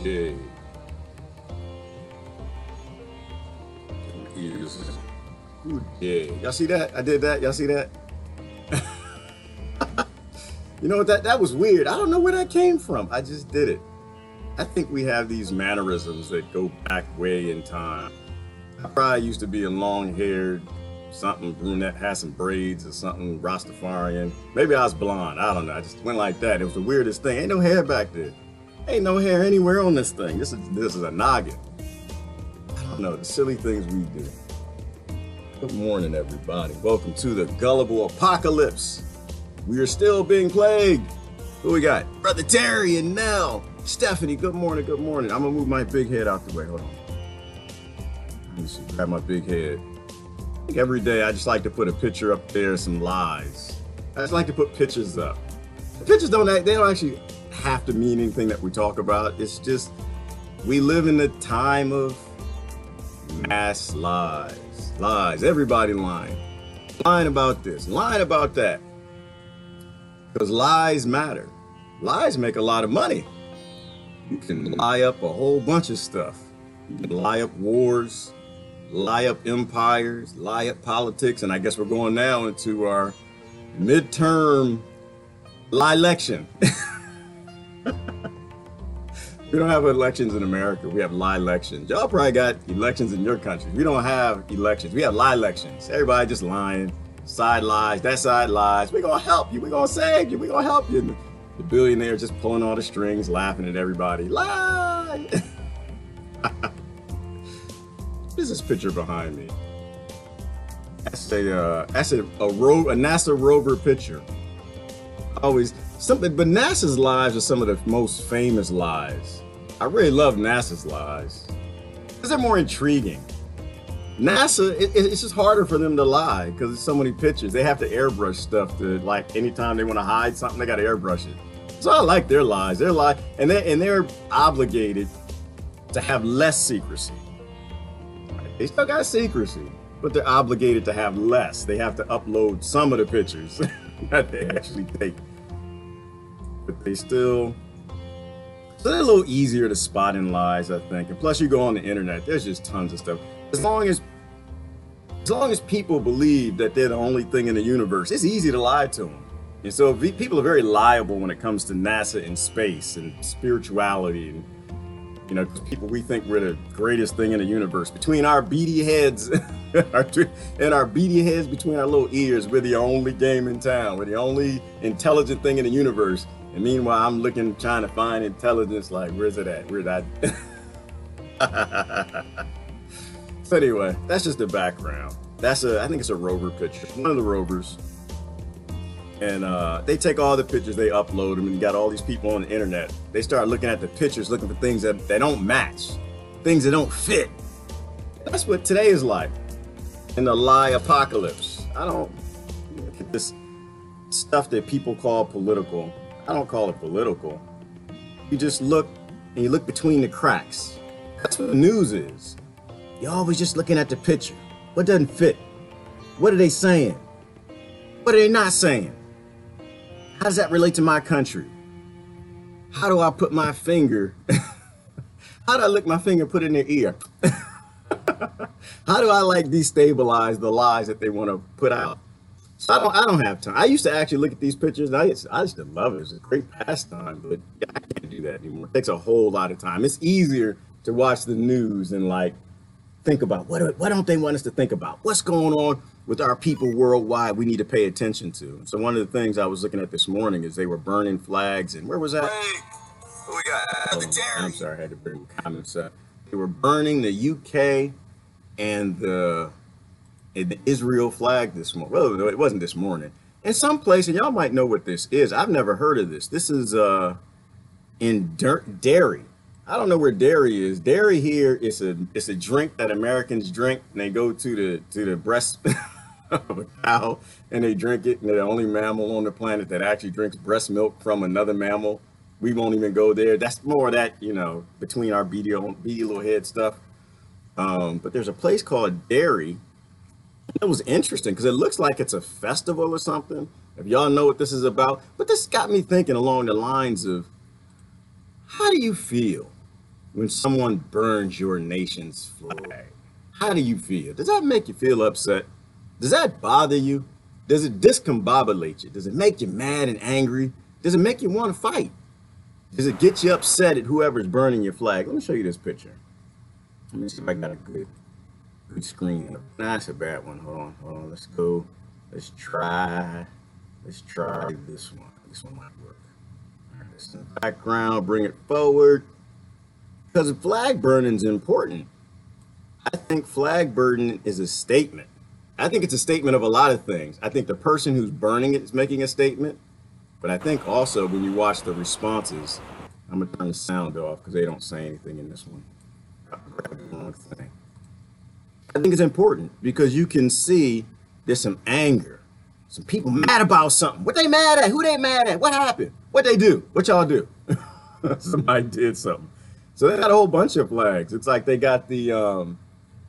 Okay. Ears. Yeah. Y'all see that? I did that. Y'all see that? You know what? That was weird. I don't know where that came from. I just did it. I think we have these mannerisms that go back way in time. I probably used to be a long-haired, something brunette, had some braids or something Rastafarian. Maybe I was blonde. I don't know. I just went like that. It was the weirdest thing. Ain't no hair back there. Ain't no hair anywhere on this thing. This is a noggin. I don't know, the silly things we do. Good morning, everybody. Welcome to the gullible apocalypse. We are still being plagued. Who we got? Brother Terry and Nell. Stephanie, good morning, good morning. I'm gonna move my big head out the way. Hold on. Let me see, grab my big head. I think every day I just like to put a picture up there, some lies. I just like to put pictures up. The pictures don't actually have to mean anything that we talk about. It's just, we live in the time of mass lies. Lies, everybody lying. Lying about this, lying about that. Because lies matter. Lies make a lot of money. You can lie up a whole bunch of stuff. You can lie up wars, lie up empires, lie up politics, and I guess we're going now into our midterm lie-lection. We don't have elections in America. We have lie-lections. Y'all probably got elections in your country. We don't have elections. We have lie-lections. Everybody just lying. Side lies, that side lies. We're gonna help you. We're gonna save you. We're gonna help you. And the billionaire just pulling all the strings, laughing at everybody. Lie! What is this picture behind me? That's a NASA rover picture. Always something, but NASA's lies are some of the most famous lies. I really love NASA's lies because they're more intriguing. NASA, it's just harder for them to lie because there's so many pictures. They have to airbrush stuff to, like, anytime they want to hide something, they got to airbrush it. So I like their lies. They're they're obligated to have less secrecy. Right? They still got secrecy, but they're obligated to have less. They have to upload some of the pictures that they actually take. But they still, so they're a little easier to spot in lies, I think. And plus, you go on the internet, there's just tons of stuff. As long as people believe that they're the only thing in the universe, it's easy to lie to them. And so people are very liable when it comes to NASA and space and spirituality. And, you know, we think we're the greatest thing in the universe. Between our beady heads and our beady heads between our little ears, we're the only game in town. We're the only intelligent thing in the universe. And meanwhile, I'm looking, trying to find intelligence, like, where's it at? Where's that? So anyway, that's just the background. I think it's a rover picture, one of the rovers. And they take all the pictures, they upload them, and you got all these people on the internet. They start looking at the pictures, looking for things that don't match, things that don't fit. That's what today is like in the lie apocalypse. I don't look at this stuff that people call political. I don't call it political. You just look, and you look between the cracks. That's what the news is. You're always just looking at the picture. What doesn't fit? What are they saying? What are they not saying? How does that relate to my country? How do I put my finger? How do I lick my finger and put it in their ear? How do I, like, destabilize the lies that they want to put out? So I don't have time. I used to actually look at these pictures. I used to love it. It's a great pastime, but I can't do that anymore. It takes a whole lot of time. It's easier to watch the news and, like, think about what don't they want us to think about? What's going on with our people worldwide we need to pay attention to? So one of the things I was looking at this morning is they were burning flags, and where was that? Hey, who we got? I'm sorry, I had to bring comments up. They were burning the UK and the Israel flag this morning. Well, no, it wasn't this morning. In some place, and y'all might know what this is. I've never heard of this. This is in Derry. I don't know where dairy is. Dairy here is a drink that Americans drink, and they go to the breast of a cow and they drink it. And they're the only mammal on the planet that actually drinks breast milk from another mammal. We won't even go there. That's more of that, you know, between our beady little head stuff. But there's a place called Derry. It was interesting because it looks like it's a festival or something. If y'all know what this is about, but this got me thinking along the lines of, how do you feel when someone burns your nation's flag? How do you feel? Does that make you feel upset? Does that bother you? Does it discombobulate you? Does it make you mad and angry? Does it make you want to fight? Does it get you upset at whoever's burning your flag? Let me show you this picture. Let me see if I got a good screen. Nah, that's a bad one. Hold on. Let's go. Let's try this one. This one might work. All right, it's in the background. Bring it forward. Because flag burning is important. I think flag burning is a statement. I think it's a statement of a lot of things. I think the person who's burning it is making a statement. But I think also when you watch the responses, I'm going to turn the sound off because they don't say anything in this one. I think it's important because you can see there's some anger. Some people mad about something. What they mad at? Who they mad at? What happened? What they do? What y'all do? Somebody did something. So they got a whole bunch of flags. It's like they got the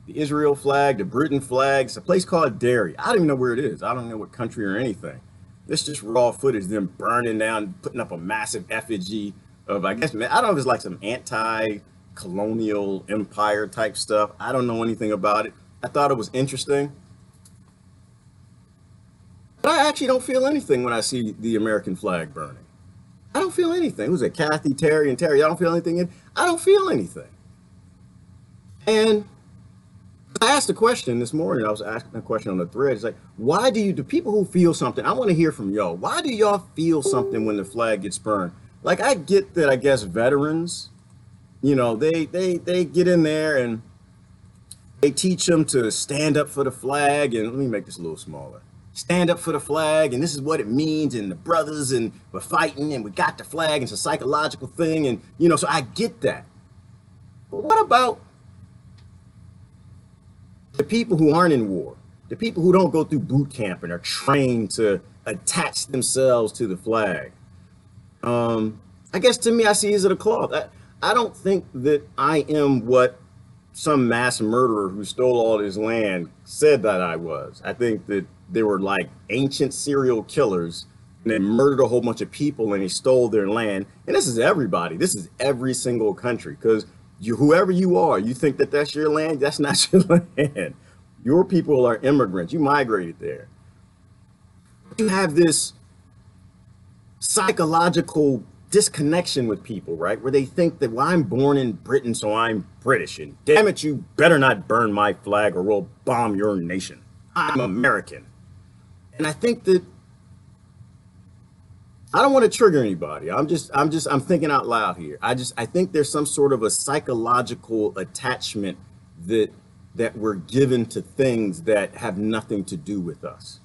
Israel flag, the Britain flag. It's a place called Derry. I don't even know where it is. I don't know what country or anything. It's just raw footage, them burning down, putting up a massive effigy of, I guess, I don't know if it's like some anti-colonial empire type stuff. I don't know anything about it. I thought it was interesting. But I actually don't feel anything when I see the American flag burning. I don't feel anything. Who's it? Kathy, Terry, and Terry. I don't feel anything. I don't feel anything. And I asked a question this morning. I was asking a question on the thread. It's like, why do people who feel something, I want to hear from y'all. Why do y'all feel something when the flag gets burned? Like, I get that, I guess, veterans, you know, they get in there and they teach them to stand up for the flag. And let me make this a little smaller. Stand up for the flag, and this is what it means, and the brothers, and we're fighting, and we got the flag, and it's a psychological thing, and, you know, so I get that. But what about the people who aren't in war, the people who don't go through boot camp and are trained to attach themselves to the flag? I guess to me, I see it as a cloth. I don't think that I am what some mass murderer who stole all this land said that I was. I think that they were like ancient serial killers and they murdered a whole bunch of people and they stole their land. And this is everybody. This is every single country, because whoever you are, you think that that's your land. That's not your land. Your people are immigrants. You migrated there. You have this psychological disconnection with people, right? Where they think that, well, I'm born in Britain, so I'm British, and damn it, you better not burn my flag or we'll bomb your nation. I'm American. And I think that I don't want to trigger anybody. I'm thinking out loud here. I think there's some sort of a psychological attachment that we're given to things that have nothing to do with us.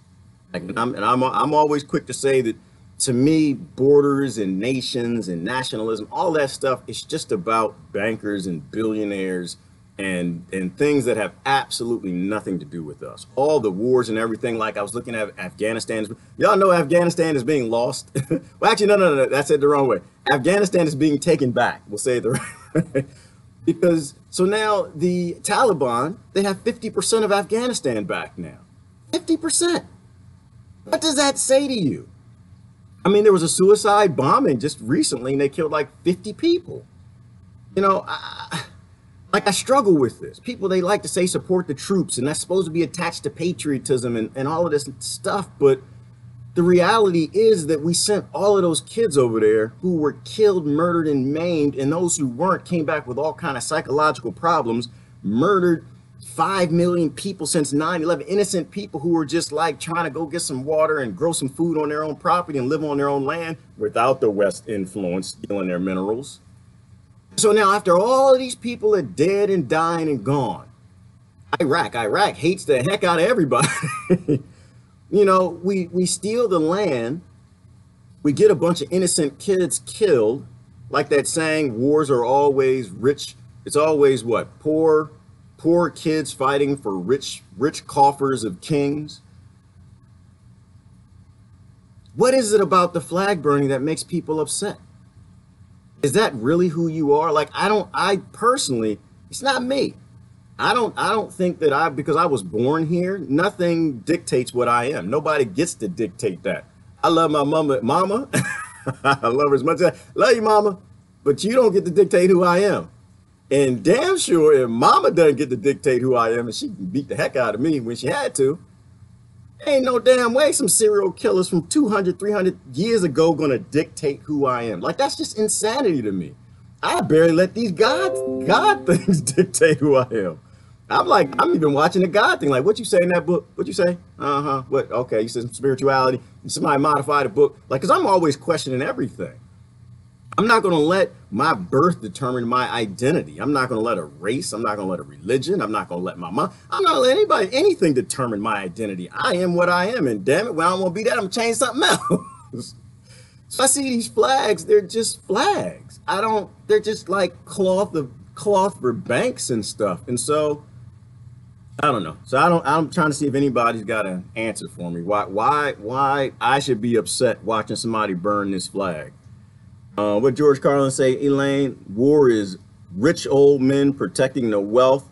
Like, and I'm always quick to say that, to me, borders and nations and nationalism, all that stuff, it's just about bankers and billionaires and things that have absolutely nothing to do with us. All the wars and everything, like I was looking at Afghanistan. Y'all know Afghanistan is being lost. Well, actually, no, that's it the wrong way. Afghanistan is being taken back. We'll say it the right way. Because, so now the Taliban, they have 50% of Afghanistan back now. 50%. What does that say to you? I mean, there was a suicide bombing just recently and they killed like 50 people. You know, I struggle with this. People, they like to say support the troops, and that's supposed to be attached to patriotism and all of this stuff. But the reality is that we sent all of those kids over there who were killed, murdered, and maimed. And those who weren't came back with all kind of psychological problems, murdered 5 million people since 9/11, innocent people who were just like trying to go get some water and grow some food on their own property and live on their own land without the West influence stealing their minerals. So now, after all of these people are dead and dying and gone, Iraq hates the heck out of everybody. You know, we steal the land, we get a bunch of innocent kids killed, like that saying, wars are always rich. It's always what? Poor kids fighting for rich coffers of kings. What is it about the flag burning that makes people upset? Is that really who you are? Like, I personally, it's not me. I don't think that because I was born here, nothing dictates what I am. Nobody gets to dictate that. I love my mama. I love her as much as I love you, mama, but you don't get to dictate who I am. And damn sure if mama doesn't get to dictate who I am and she can beat the heck out of me when she had to, ain't no damn way some serial killers from 200, 300 years ago gonna dictate who I am. Like, that's just insanity to me. I barely let these God things dictate who I am. I'm like, I'm even watching the God thing. Like, what you say in that book? What you say? Uh-huh. What? Okay, you said some spirituality. Somebody modified a book. Like, because I'm always questioning everything. I'm not going to let my birth determine my identity. I'm not going to let a race. I'm not going to let a religion. I'm not going to let my mom. I'm not going to let anybody, anything determine my identity. I am what I am. And damn it, when I don't want to be that, I'm going to change something else. So I see these flags. They're just flags. They're just like cloth for banks and stuff. And so I don't know. So I'm trying to see if anybody's got an answer for me. Why I should be upset watching somebody burn this flag. What George Carlin say, Elaine, war is rich old men protecting their wealth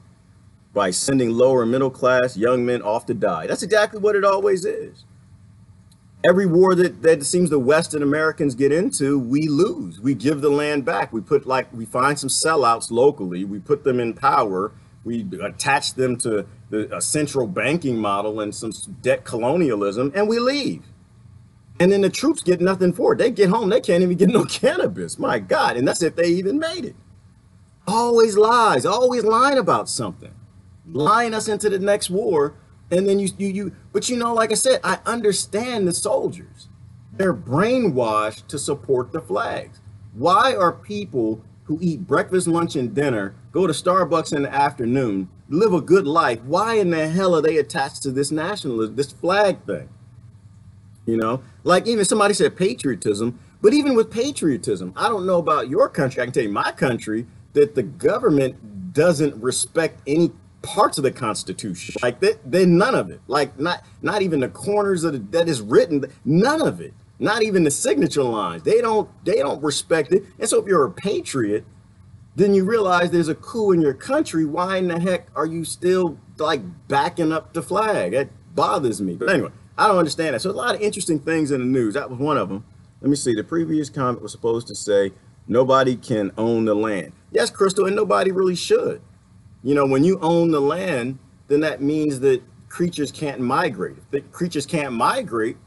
by sending lower middle class young men off to die. That's exactly what it always is. Every war that seems the Western Americans get into, we lose. We give the land back. We find some sellouts locally. We put them in power. We attach them to a central banking model and some debt colonialism, and we leave. And then the troops get nothing for it. They get home, they can't even get no cannabis. My God. And that's if they even made it. Always lies, always lying about something. Lying us into the next war. And then but you know, like I said, I understand the soldiers. They're brainwashed to support the flags. Why are people who eat breakfast, lunch, and dinner, go to Starbucks in the afternoon, live a good life, why in the hell are they attached to this nationalism, this flag thing? You know, like even somebody said patriotism, but even with patriotism, I don't know about your country. I can tell you my country that the government doesn't respect any parts of the Constitution. Like they none of it. Like not even the corners of that is written. None of it. Not even the signature lines. They don't respect it. And so if you're a patriot, then you realize there's a coup in your country. Why in the heck are you still like backing up the flag? That bothers me. But anyway. I don't understand that. So a lot of interesting things in the news. That was one of them. Let me see. The previous comment was supposed to say nobody can own the land. Yes, Crystal, and nobody really should. You know, when you own the land, then that means that creatures can't migrate. If the creatures can't migrate,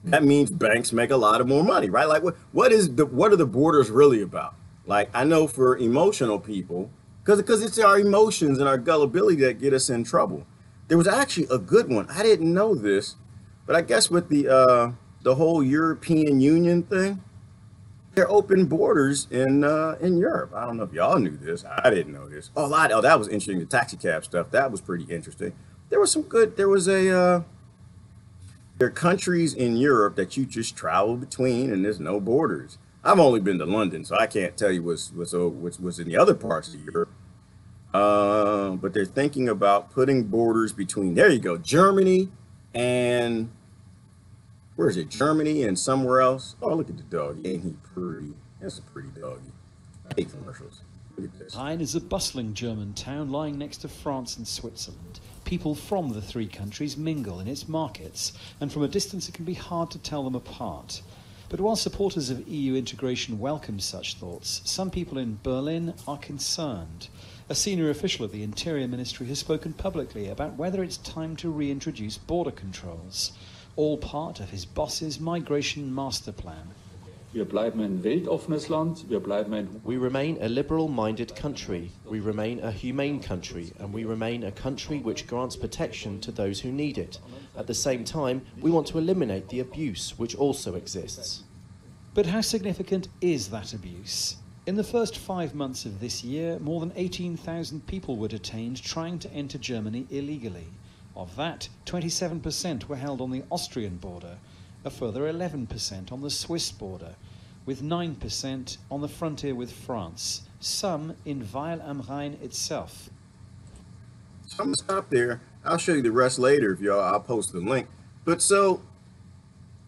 that means banks make a lot of more money, right? Like what are the borders really about? Like I know for emotional people, because it's our emotions and our gullibility that get us in trouble. There was actually a good one. I didn't know this, but I guess with the whole European Union thing, they're open borders in Europe. I don't know if y'all knew this. I didn't know this. Oh, that was interesting. The taxi cab stuff, that was pretty interesting. There was there are countries in Europe that you just travel between, and there's no borders. I've only been to London, so I can't tell you what's in the other parts of Europe. But they're thinking about putting borders between, there you go, Germany and, where is it? Germany and somewhere else. Oh, look at the dog. Ain't he pretty? That's a pretty doggy. I hate commercials. Look at this. Hein is a bustling German town lying next to France and Switzerland. People from the three countries mingle in its markets, and from a distance it can be hard to tell them apart. But while supporters of EU integration welcome such thoughts, some people in Berlin are concerned. A senior official of the Interior Ministry has spoken publicly about whether it's time to reintroduce border controls, all part of his boss's migration master plan. We remain a liberal-minded country, we remain a humane country, and we remain a country which grants protection to those who need it. At the same time, we want to eliminate the abuse which also exists. But how significant is that abuse? In the first 5 months of this year, more than 18,000 people were detained trying to enter Germany illegally. Of that, 27% were held on the Austrian border, a further 11% on the Swiss border, with 9% on the frontier with France, some in Weil am Rhein itself. So I'm going to stop there. I'll show you the rest later if y'all, I'll post the link. But so,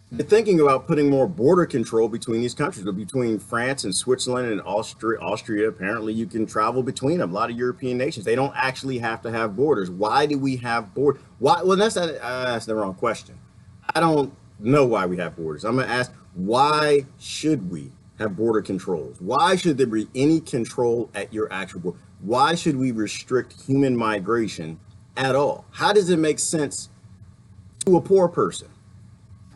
they're thinking about putting more border control between these countries, between France and Switzerland and Austria. Apparently, you can travel between them. A lot of European nations, they don't actually have to have borders. Why do we have borders? Why? Well, that's the wrong question. I don't know why we have borders. I'm going to ask, why should we have border controls? Why should there be any control at your actual border? Why should we restrict human migration at all? How does it make sense to a poor person?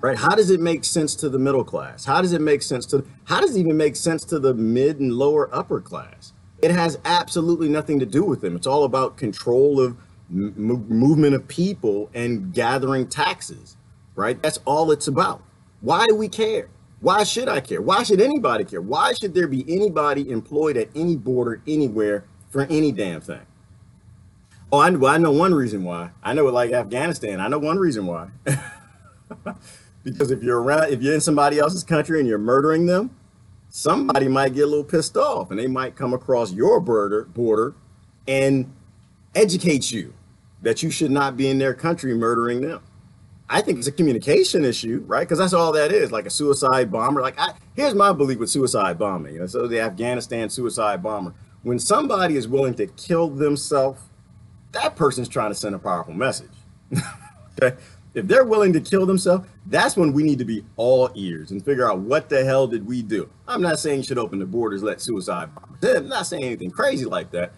Right? How does it make sense to the middle class? How does it make sense to, how does it even make sense to the mid and lower upper class? It has absolutely nothing to do with them. It's all about control of movement of people and gathering taxes, right? That's all it's about. Why do we care? Why should I care? Why should anybody care? Why should there be anybody employed at any border anywhere for any damn thing? Oh, I know one reason why. I know it, like Afghanistan. I know one reason why. Because if you're around, if you're in somebody else's country and you're murdering them, somebody might get a little pissed off and they might come across your border and educate you that you should not be in their country murdering them. I think it's a communication issue, right? Because that's all that is, like a suicide bomber. Here's my belief with suicide bombing. So the Afghanistan suicide bomber, when somebody is willing to kill themselves, that person's trying to send a powerful message. Okay? If they're willing to kill themselves, that's when we need to be all ears and figure out what the hell did we do. I'm not saying you should open the borders, let suicide bombers in. I'm not saying anything crazy like that.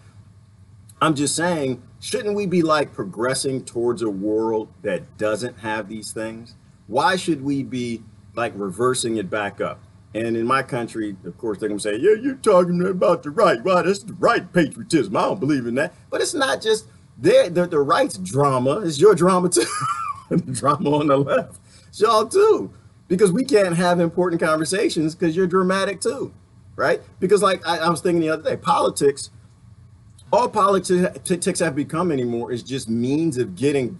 I'm just saying, shouldn't we be like progressing towards a world that doesn't have these things? Why should we be like reversing it back up? And in my country, of course, they're gonna say, yeah, you're talking about the right. Well, that's the right patriotism. I don't believe in that. But it's not just the right's drama. It's your drama too. The drama on the left. It's y'all too. Because we can't have important conversations because you're dramatic too, right? Because like I was thinking the other day, politics, all politics have become anymore is just means of getting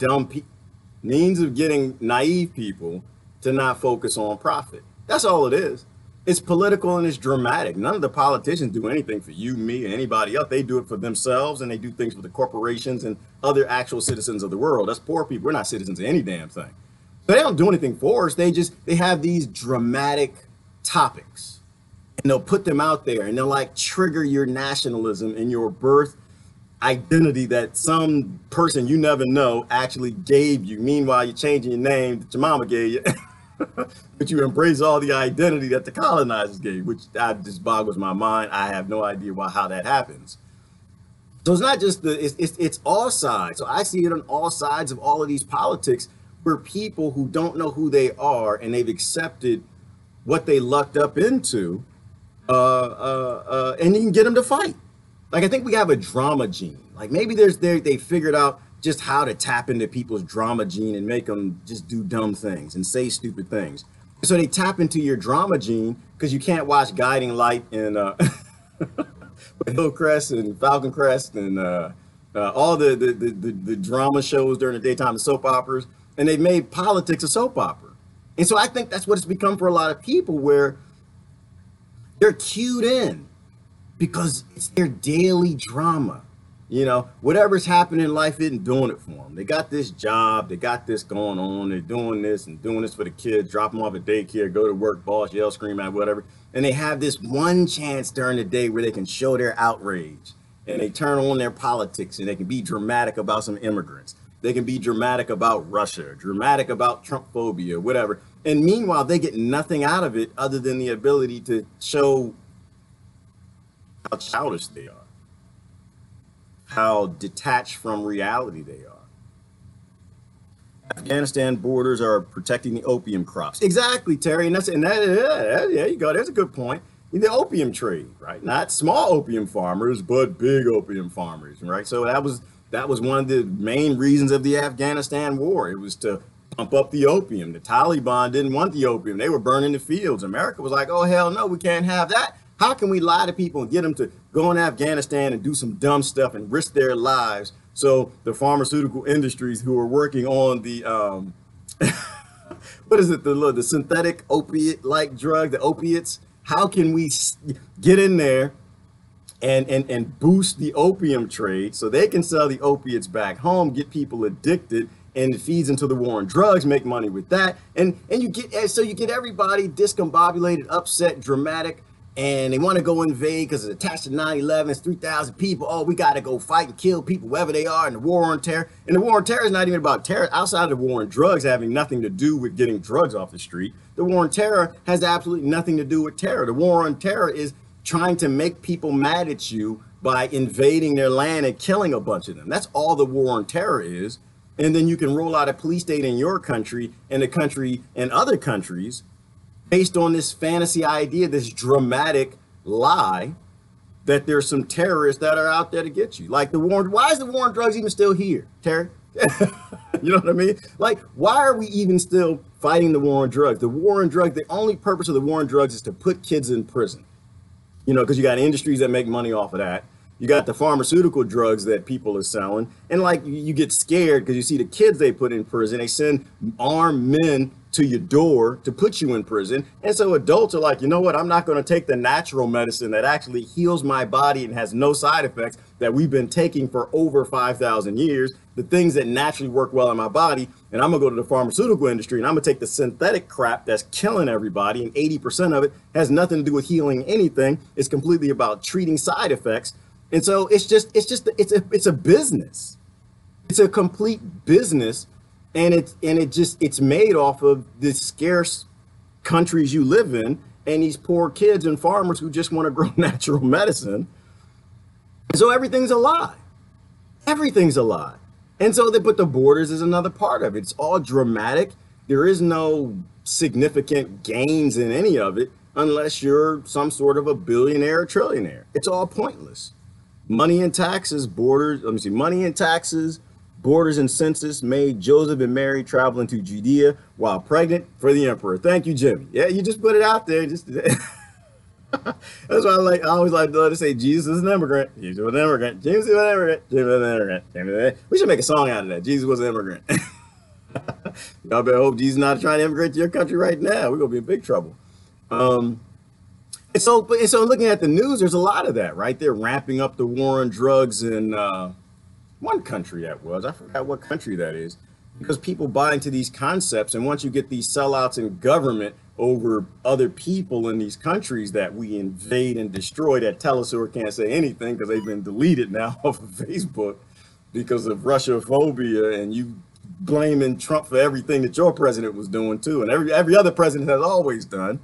means of getting naive people to not focus on profit. That's all it is. It's political and it's dramatic. None of the politicians do anything for you, me, and anybody else. They do it for themselves and they do things for the corporations and other actual citizens of the world. That's poor people. We're not citizens of any damn thing. So they don't do anything for us. They have these dramatic topics and they'll put them out there and they'll like trigger your nationalism and your birth identity that some person you never know actually gave you. Meanwhile, you're changing your name that your mama gave you. But you embrace all the identity that the colonizers gave, which just boggles my mind. I have no idea how that happens. So it's not just it's all sides. So I see it on all sides of all of these politics where people who don't know who they are and they've accepted what they lucked up into, and you can get them to fight. Like I think we have a drama gene. Like maybe they figured out just how to tap into people's drama gene and make them just do dumb things and say stupid things. So they tap into your drama gene because you can't watch Guiding Light and Hillcrest and Falcon Crest and all the drama shows during the daytime, the soap operas, and they've made politics a soap opera. And so I think that's what it's become for a lot of people where they're cued in because it's their daily drama. You know, whatever's happening in life isn't doing it for them. They got this job, they got this going on, they're doing this and doing this for the kids, drop them off at daycare, go to work, boss, yell, scream at whatever. And they have this one chance during the day where they can show their outrage and they turn on their politics and they can be dramatic about some immigrants. They can be dramatic about Russia, dramatic about Trump phobia, whatever. And meanwhile, they get nothing out of it other than the ability to show how childish they are, how detached from reality they are. Afghanistan borders are protecting the opium crops. Exactly, Terry, and yeah, you go. There's a good point. The opium trade, right? Not small opium farmers, but big opium farmers, right? So that was one of the main reasons of the Afghanistan war. It was to pump up the opium. The Taliban didn't want the opium. They were burning the fields. America was like, oh, hell no, we can't have that. How can we lie to people and get them to go in Afghanistan and do some dumb stuff and risk their lives so the pharmaceutical industries who are working on the, what is it, the synthetic opiate-like drug, the opiates, how can we get in there and boost the opium trade so they can sell the opiates back home, get people addicted, and it feeds into the war on drugs, make money with that. And you get everybody discombobulated, upset, dramatic, and they want to go invade because it's attached to 9/11. It's 3,000 people. Oh, we got to go fight and kill people wherever they are in the war on terror. And the war on terror is not even about terror. Outside of the war on drugs having nothing to do with getting drugs off the street, the war on terror has absolutely nothing to do with terror. The war on terror is trying to make people mad at you by invading their land and killing a bunch of them. That's all the war on terror is. And then you can roll out a police state in your country and a country and other countries based on this fantasy idea, this dramatic lie that there's some terrorists that are out there to get you. Like the war, why is the war on drugs even still here, Terry? You know what I mean? Like, why are we even still fighting the war on drugs? The war on drugs, the only purpose of the war on drugs is to put kids in prison. You know, because you got industries that make money off of that. You got the pharmaceutical drugs that people are selling. And like, you get scared because you see the kids they put in prison. They send armed men to your door to put you in prison. And so adults are like, you know what? I'm not going to take the natural medicine that actually heals my body and has no side effects that we've been taking for over 5,000 years, the things that naturally work well in my body. And I'm going to go to the pharmaceutical industry and I'm going to take the synthetic crap that's killing everybody. And 80% of it has nothing to do with healing anything. It's completely about treating side effects. And so it's a business. It's a complete business. And it's made off of the scarce countries you live in and these poor kids and farmers who just want to grow natural medicine. So everything's a lie. Everything's a lie. And so but the borders is another part of it. It's all dramatic. There is no significant gains in any of it unless you're some sort of a billionaire or trillionaire. It's all pointless. Money and taxes, borders, let me see, money and taxes, borders and census made Joseph and Mary traveling to Judea while pregnant for the emperor. Thank you, Jimmy. Yeah, you just put it out there. That's why I always like to say Jesus is an immigrant. Jesus was an immigrant. Jesus was an immigrant. Jesus was an immigrant. We should make a song out of that. Jesus was an immigrant. Y'all better hope Jesus is not trying to immigrate to your country right now. We're gonna be in big trouble. And so looking at the news, there's a lot of that, right? They're ramping up the war on drugs in one country that was. I forgot what country that is. Because people buy into these concepts, and once you get these sellouts in government over other people in these countries that we invade and destroy that tell us or can't say anything because they've been deleted now off of Facebook because of Russia-phobia, and you blaming Trump for everything that your president was doing too, and every other president has always done.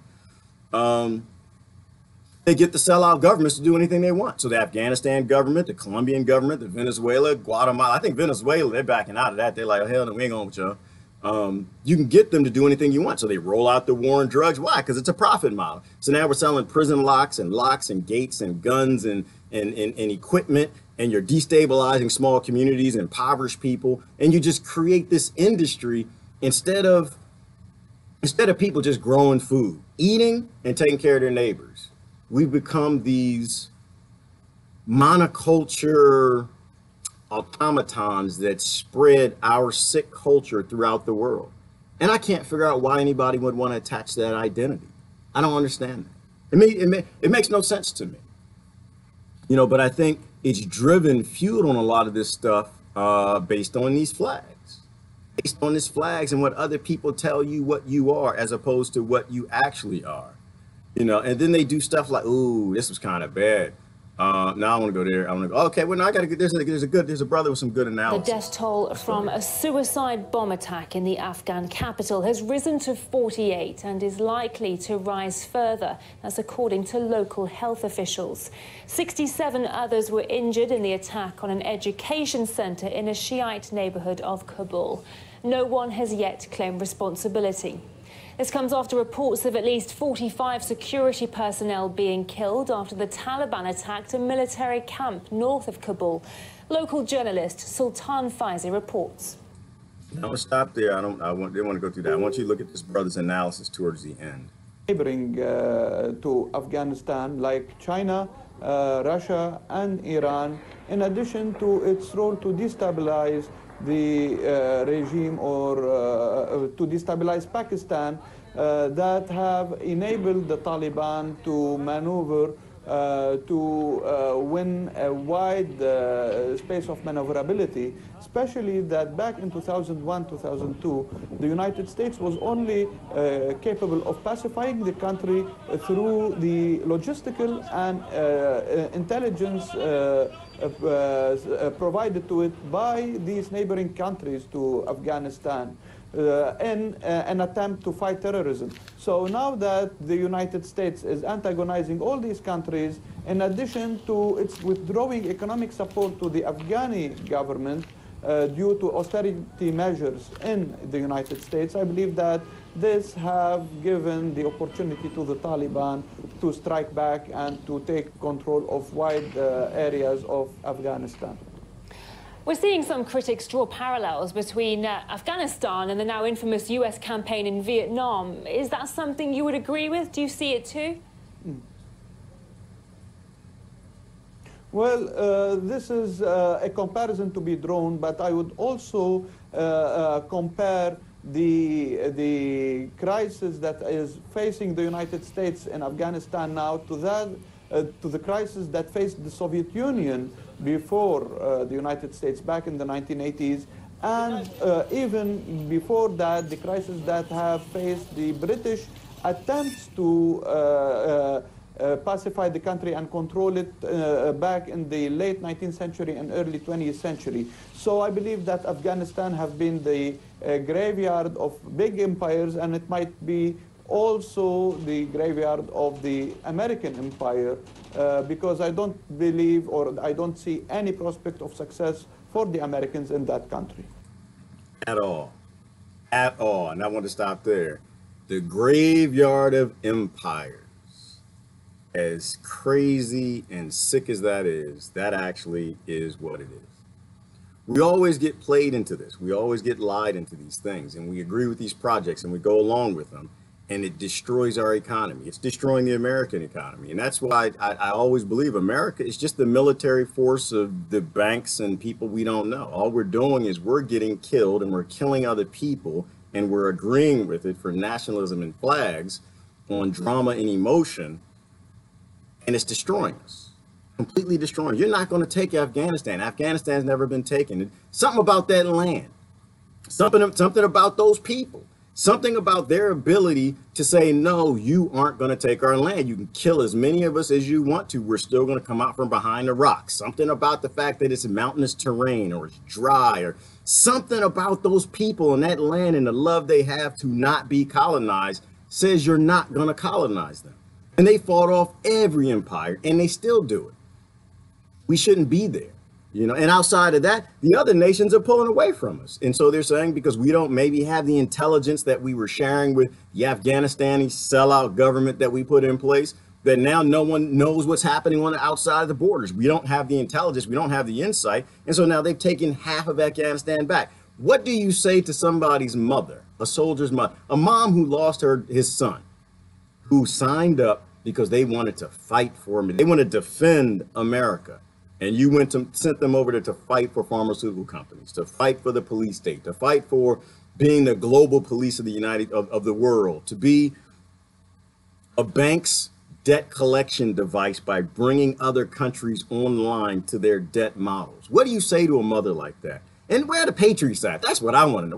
They get the sellout governments to do anything they want. So the Afghanistan government, the Colombian government, the Venezuela, Guatemala, I think Venezuela, they're backing out of that. They're like, oh, hell no, we ain't going with y'all. You can get them to do anything you want. So they roll out the war on drugs. Why? Because it's a profit model. So now we're selling prison locks and gates and guns and equipment, and you're destabilizing small communities, impoverished people, and you just create this industry instead of people just growing food, eating and taking care of their neighbors. We've become these monoculture automatons that spread our sick culture throughout the world. And I can't figure out why anybody would want to attach that identity. I don't understand that. It makes no sense to me. You know, but I think it's fueled on a lot of this stuff based on these flags. Based on these flags and what other people tell you what you are as opposed to what you actually are. You know, and then they do stuff like, ooh, this was kind of bad. Now I want to go there. I want to go, okay, well, now I got to get, there's a brother with some good analysis. The death toll from a suicide bomb attack in the Afghan capital has risen to 48 and is likely to rise further. That's according to local health officials. 67 others were injured in the attack on an education centre in a Shiite neighbourhood of Kabul. No one has yet claimed responsibility. This comes after reports of at least 45 security personnel being killed after the Taliban attacked a military camp north of Kabul. Local journalist Sultan Faizi reports. I'm going to stop there. They want to go through that. I want you to look at this brother's analysis towards the end. Neighboring to Afghanistan, like China, Russia and Iran, in addition to its role to destabilize the regime or to destabilize Pakistan, that have enabled the Taliban to maneuver to win a wide space of maneuverability especially that back in 2001, 2002, the United States was only capable of pacifying the country through the logistical and intelligence provided to it by these neighboring countries to Afghanistan. In an attempt to fight terrorism. So now that the United States is antagonizing all these countries, in addition to its withdrawing economic support to the Afghani government due to austerity measures in the United States, I believe that this have given the opportunity to the Taliban to strike back and to take control of wide areas of Afghanistan. We're seeing some critics draw parallels between Afghanistan and the now infamous US campaign in Vietnam. Is that something you would agree with? Do you see it too? Well, this is a comparison to be drawn, but I would also compare the crisis that is facing the United States in Afghanistan now to that to the crisis that faced the Soviet Union before the United States back in the 1980s, and even before that, the crisis that have faced the British attempts to pacify the country and control it back in the late 19th century and early 20th century. So I believe that Afghanistan have been the graveyard of big empires, and it might be also the graveyard of the American empire, because I don't believe, or I don't see any prospect of success for the Americans in that country. At all. At all. And I want to stop there. The graveyard of empires, as crazy and sick as that is, that actually is what it is. We always get played into this. We always get lied into these things, and we agree with these projects and we go along with them, and it destroys our economy. It's destroying the American economy. And that's why I always believe America is just the military force of the banks and people we don't know. All we're doing is we're getting killed and we're killing other people, and we're agreeing with it for nationalism and flags on drama and emotion, and it's destroying us, completely destroying. You're not going to take Afghanistan. Afghanistan's never been taken. Something about that land, something about those people, something about their ability to say, no, you aren't going to take our land. You can kill as many of us as you want to. We're still going to come out from behind the rocks. Something about the fact that it's mountainous terrain, or it's dry, or something about those people and that land and the love they have to not be colonized says you're not going to colonize them. And they fought off every empire, and they still do it. We shouldn't be there, you know. And outside of that, the other nations are pulling away from us. And so they're saying, because we don't maybe have the intelligence that we were sharing with the Afghanistani sellout government that we put in place, that now no one knows what's happening on the outside of the borders. We don't have the intelligence. We don't have the insight. And so now they've taken half of Afghanistan back. What do you say to somebody's mother, a soldier's mother, a mom who lost his son, who signed up because they wanted to fight for him? They want to defend America. And you sent them over there to fight for pharmaceutical companies, to fight for the police state, to fight for being the global police of the world, to be a bank's debt collection device by bringing other countries online to their debt models. What do you say to a mother like that? And where are the patriots at? That's what I want to know.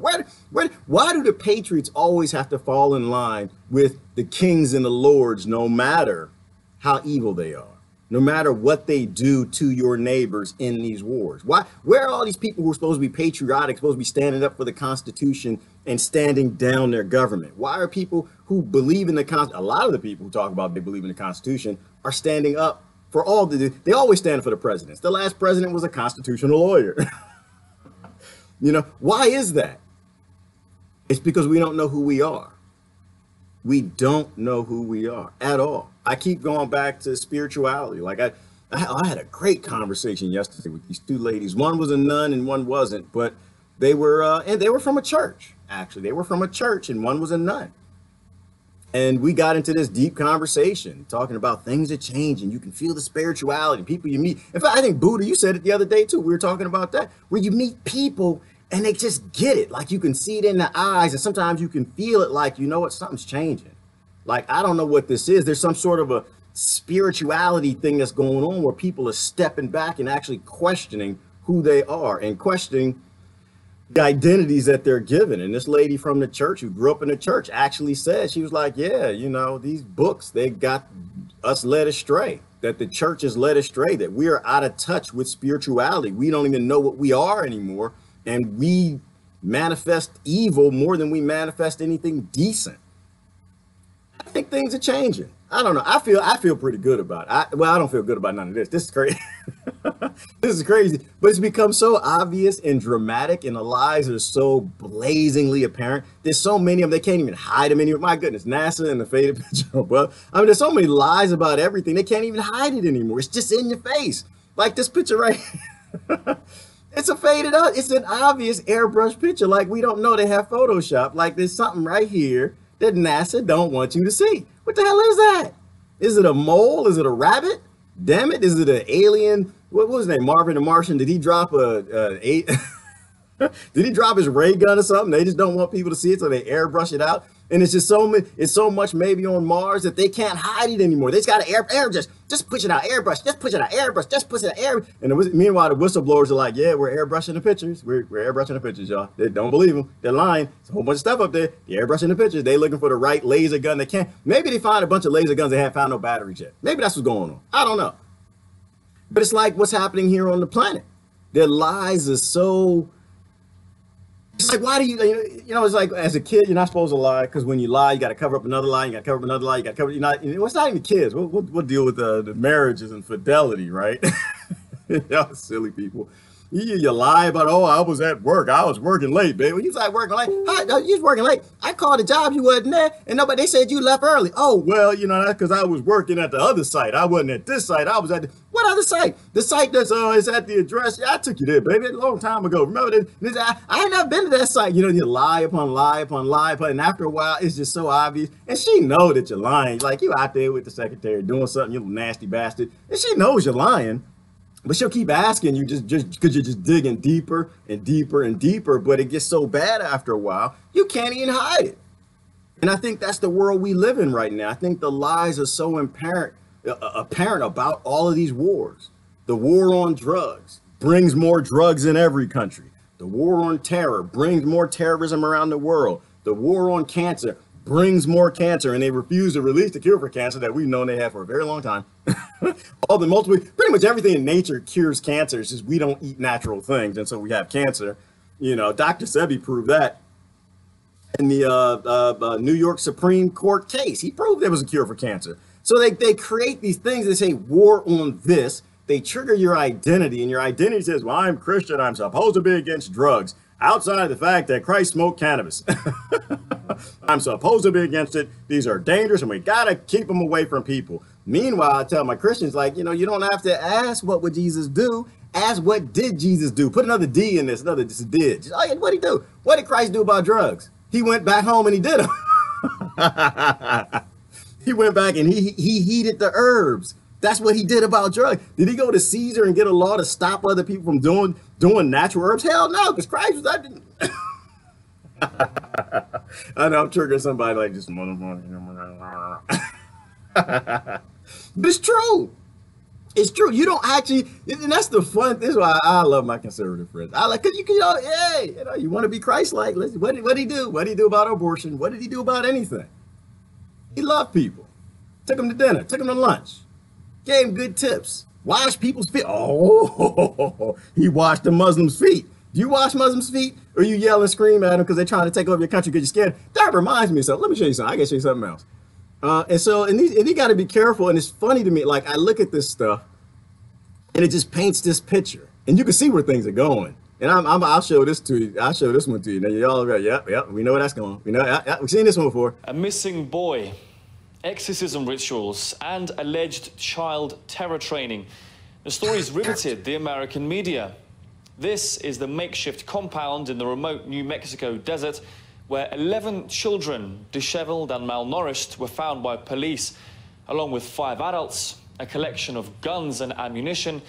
Why do the patriots always have to fall in line with the kings and the lords, no matter how evil they are, no matter what they do to your neighbors in these wars? Where are all these people who are supposed to be patriotic, supposed to be standing up for the Constitution and standing down their government? Why are people who believe in the Constitution, a lot of the people who talk about they believe in the Constitution, are standing up for they always stand for the presidents. The last president was a constitutional lawyer. You know, why is that? It's because we don't know who we are. We don't know who we are at all. I keep going back to spirituality. Like I had a great conversation yesterday with these two ladies. One was a nun and one wasn't, but they were from a church. Actually, they were from a church, and one was a nun. And we got into this deep conversation talking about things are changing. You can feel the spirituality, people you meet. In fact, I think Buddha, you said it the other day too. We were talking about that, where you meet people and they just get it. Like you can see it in the eyes, and sometimes you can feel it, like, you know what, something's changing. Like, I don't know what this is. There's some sort of a spirituality thing that's going on where people are stepping back and actually questioning who they are and questioning the identities that they're given. And this lady from the church who grew up in the church actually said, she was like, yeah, you know, these books, they got us led astray, that the church is led astray, that we are out of touch with spirituality. We don't even know what we are anymore. And we manifest evil more than we manifest anything decent. I think things are changing. I don't know. I feel pretty good about it. Well, I don't feel good about none of this. This is crazy. This is crazy. But it's become so obvious and dramatic, and the lies are so blazingly apparent. There's so many of them, they can't even hide them anymore. My goodness, NASA and the faded picture. Well, I mean, there's so many lies about everything. They can't even hide it anymore. It's just in your face. Like this picture right here. It's a faded out. It's an obvious airbrush picture. Like we don't know they have Photoshop. Like there's something right here that NASA don't want you to see. What the hell is that? Is it a mole? Is it a rabbit? Damn it. Is it an alien? What was his name? Marvin the Martian. Did he drop did he drop his ray gun or something? They just don't want people to see it, so they airbrush it out. And it's just it's so much maybe on Mars that they can't hide it anymore. They just got to just push it out, airbrush, just push it out, airbrush, just push it out, air. And meanwhile, the whistleblowers are like, yeah, we're airbrushing the pictures. We're airbrushing the pictures, y'all. They don't believe them. They're lying. There's a whole bunch of stuff up there. They're airbrushing the pictures. They looking for the right laser gun they can't. Maybe they find a bunch of laser guns they haven't found no batteries yet. Maybe that's what's going on. I don't know. But it's like what's happening here on the planet. Their lies are so... It's like, why do you know, it's like as a kid, you're not supposed to lie, because when you lie, you got to cover up another lie, you got to cover up another lie, you got to cover, it's not even kids. We'll deal with the marriages and fidelity, right? Y'all silly people. You lie about, oh, I was at work. I was working late, baby. When you was like working late, you was working late. I called a job, you wasn't there, and they said you left early. Oh, well, you know, that's because I was working at the other site. I wasn't at this site. I was at what other site? The site that's is at the address. Yeah, I took you there, baby, a long time ago. Remember this? I ain't never been to that site. You know, you lie upon lie upon lie, and after a while, it's just so obvious. And she know that you're lying. Like you out there with the secretary doing something, you little nasty bastard, and she knows you're lying. But she'll keep asking you just because you're just digging deeper and deeper and deeper. But it gets so bad after a while, you can't even hide it. And I think that's the world we live in right now. I think the lies are so apparent about all of these wars. The war on drugs brings more drugs in every country. The war on terror brings more terrorism around the world. The war on cancer brings more cancer, and they refuse to release the cure for cancer that we've known they have for a very long time. Pretty much everything in nature cures cancer. It's just we don't eat natural things, and so we have cancer. You know, Dr. Sebi proved that in the New York Supreme Court case. He proved there was a cure for cancer. So they create these things. They say war on this. They trigger your identity, and your identity says, well, I'm Christian. I'm supposed to be against drugs. Outside of the fact that Christ smoked cannabis. I'm supposed to be against it. These are dangerous, and we got to keep them away from people. Meanwhile, I tell my Christians, like, you know, you don't have to ask what would Jesus do. Ask what did Jesus do. Put another D in this, another just did. Just, oh, what did he do? What did Christ do about drugs? He went back home and he did them. He went back and he heated the herbs. That's what he did about drugs. Did he go to Caesar and get a law to stop other people from doing natural herbs? Hell no, because Christ was that. I know I'm triggering somebody like this. But it's true. It's true. You don't actually, and that's the fun. This is why I love my conservative friends. I like, cause you want to be Christ-like. What did he do? What did he do about abortion? What did he do about anything? He loved people. Took them to dinner. Took them to lunch. Gave them good tips. Washed people's feet. Oh, he washed the Muslims' feet. Do you wash Muslims' feet, or you yell and scream at them because they're trying to take over your country because you're scared? That reminds me of something. Let me show you something. I gotta show you something else. And you got to be careful. And it's funny to me. Like I look at this stuff, and it just paints this picture, and you can see where things are going. And I'll show this to you. I'll show this one to you. Now y'all are right. Yep. We know where that's going. We know. We've seen this one before. A missing boy, exorcism rituals, and alleged child terror training. The story's riveted the American media. This is the makeshift compound in the remote New Mexico desert where 11 children, disheveled and malnourished, were found by police, along with 5 adults, a collection of guns and ammunition,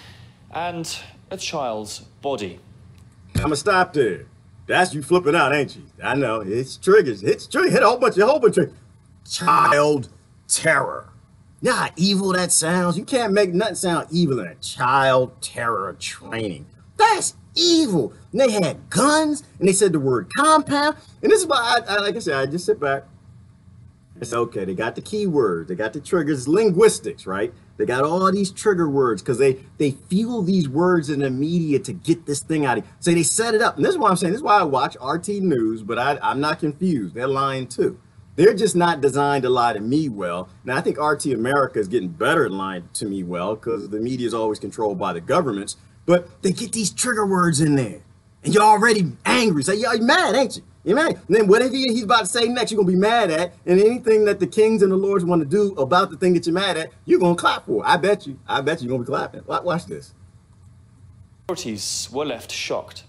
and a child's body. I'm gonna stop there. That's you flipping out, ain't you? I know, it's triggers. It's triggers. Hit a whole bunch of child terror. You know how evil that sounds? You can't make nothing sound evil in a child terror training. That's evil. And they had guns, and they said the word compound. And this is why, like I said, I just sit back. It's okay, they got the keywords, they got the triggers, linguistics, right? They got all these trigger words because they fuel these words in the media to get this thing out of you. So they set it up. And this is why I'm saying, this is why I watch RT News, but I'm not confused. They're lying too. They're just not designed to lie to me well. Now, I think RT America is getting better at lying to me well because the media is always controlled by the governments. But they get these trigger words in there. And you're already angry. So you're mad, ain't you? You're mad. And then whatever he's about to say next, you're going to be mad at. And anything that the kings and the lords want to do about the thing that you're mad at, you're going to clap for. I bet you. I bet you're going to be clapping. Watch this. Authorities were left shocked.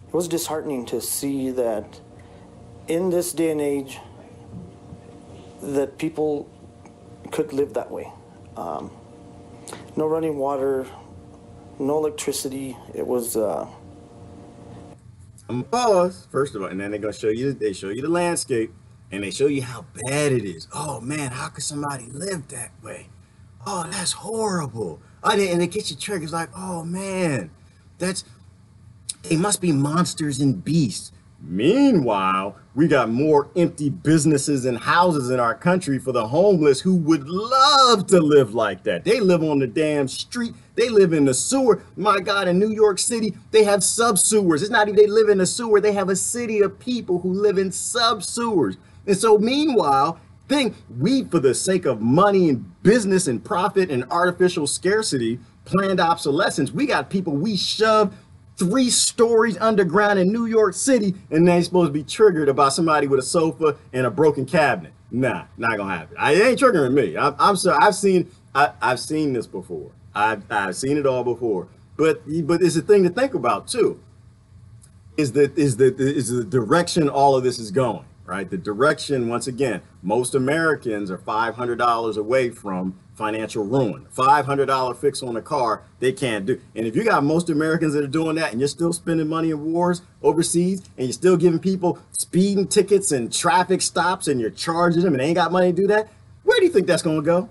It was disheartening to see that in this day and age that people could live that way. No running water, no electricity. It was... I'm gonna pause first of all, and then they're gonna show you. They show you the landscape, and they show you how bad it is. Oh man, how could somebody live that way? Oh, that's horrible. Oh, and they get you triggers like, oh man, they must be monsters and beasts. Meanwhile, we got more empty businesses and houses in our country for the homeless who would love to live like that. They live on the damn street. They live in the sewer. My God, in New York City, they have sub-sewers. It's not even they live in a sewer. They have a city of people who live in sub-sewers. And so meanwhile, we, for the sake of money and business and profit and artificial scarcity, planned obsolescence, we got people we shove 3 stories underground in New York City, and they're supposed to be triggered about somebody with a sofa and a broken cabinet. Nah, not gonna happen. It ain't triggering me. I'm sorry. I've seen this before. I've seen it all before. But it's a thing to think about too. Is the direction all of this is going, right? The direction, once again, most Americans are $500 away from financial ruin. $500 fix on a car, they can't do. And if you got most Americans that are doing that and you're still spending money in wars overseas and you're still giving people speeding tickets and traffic stops and you're charging them and they ain't got money to do that, where do you think that's going to go?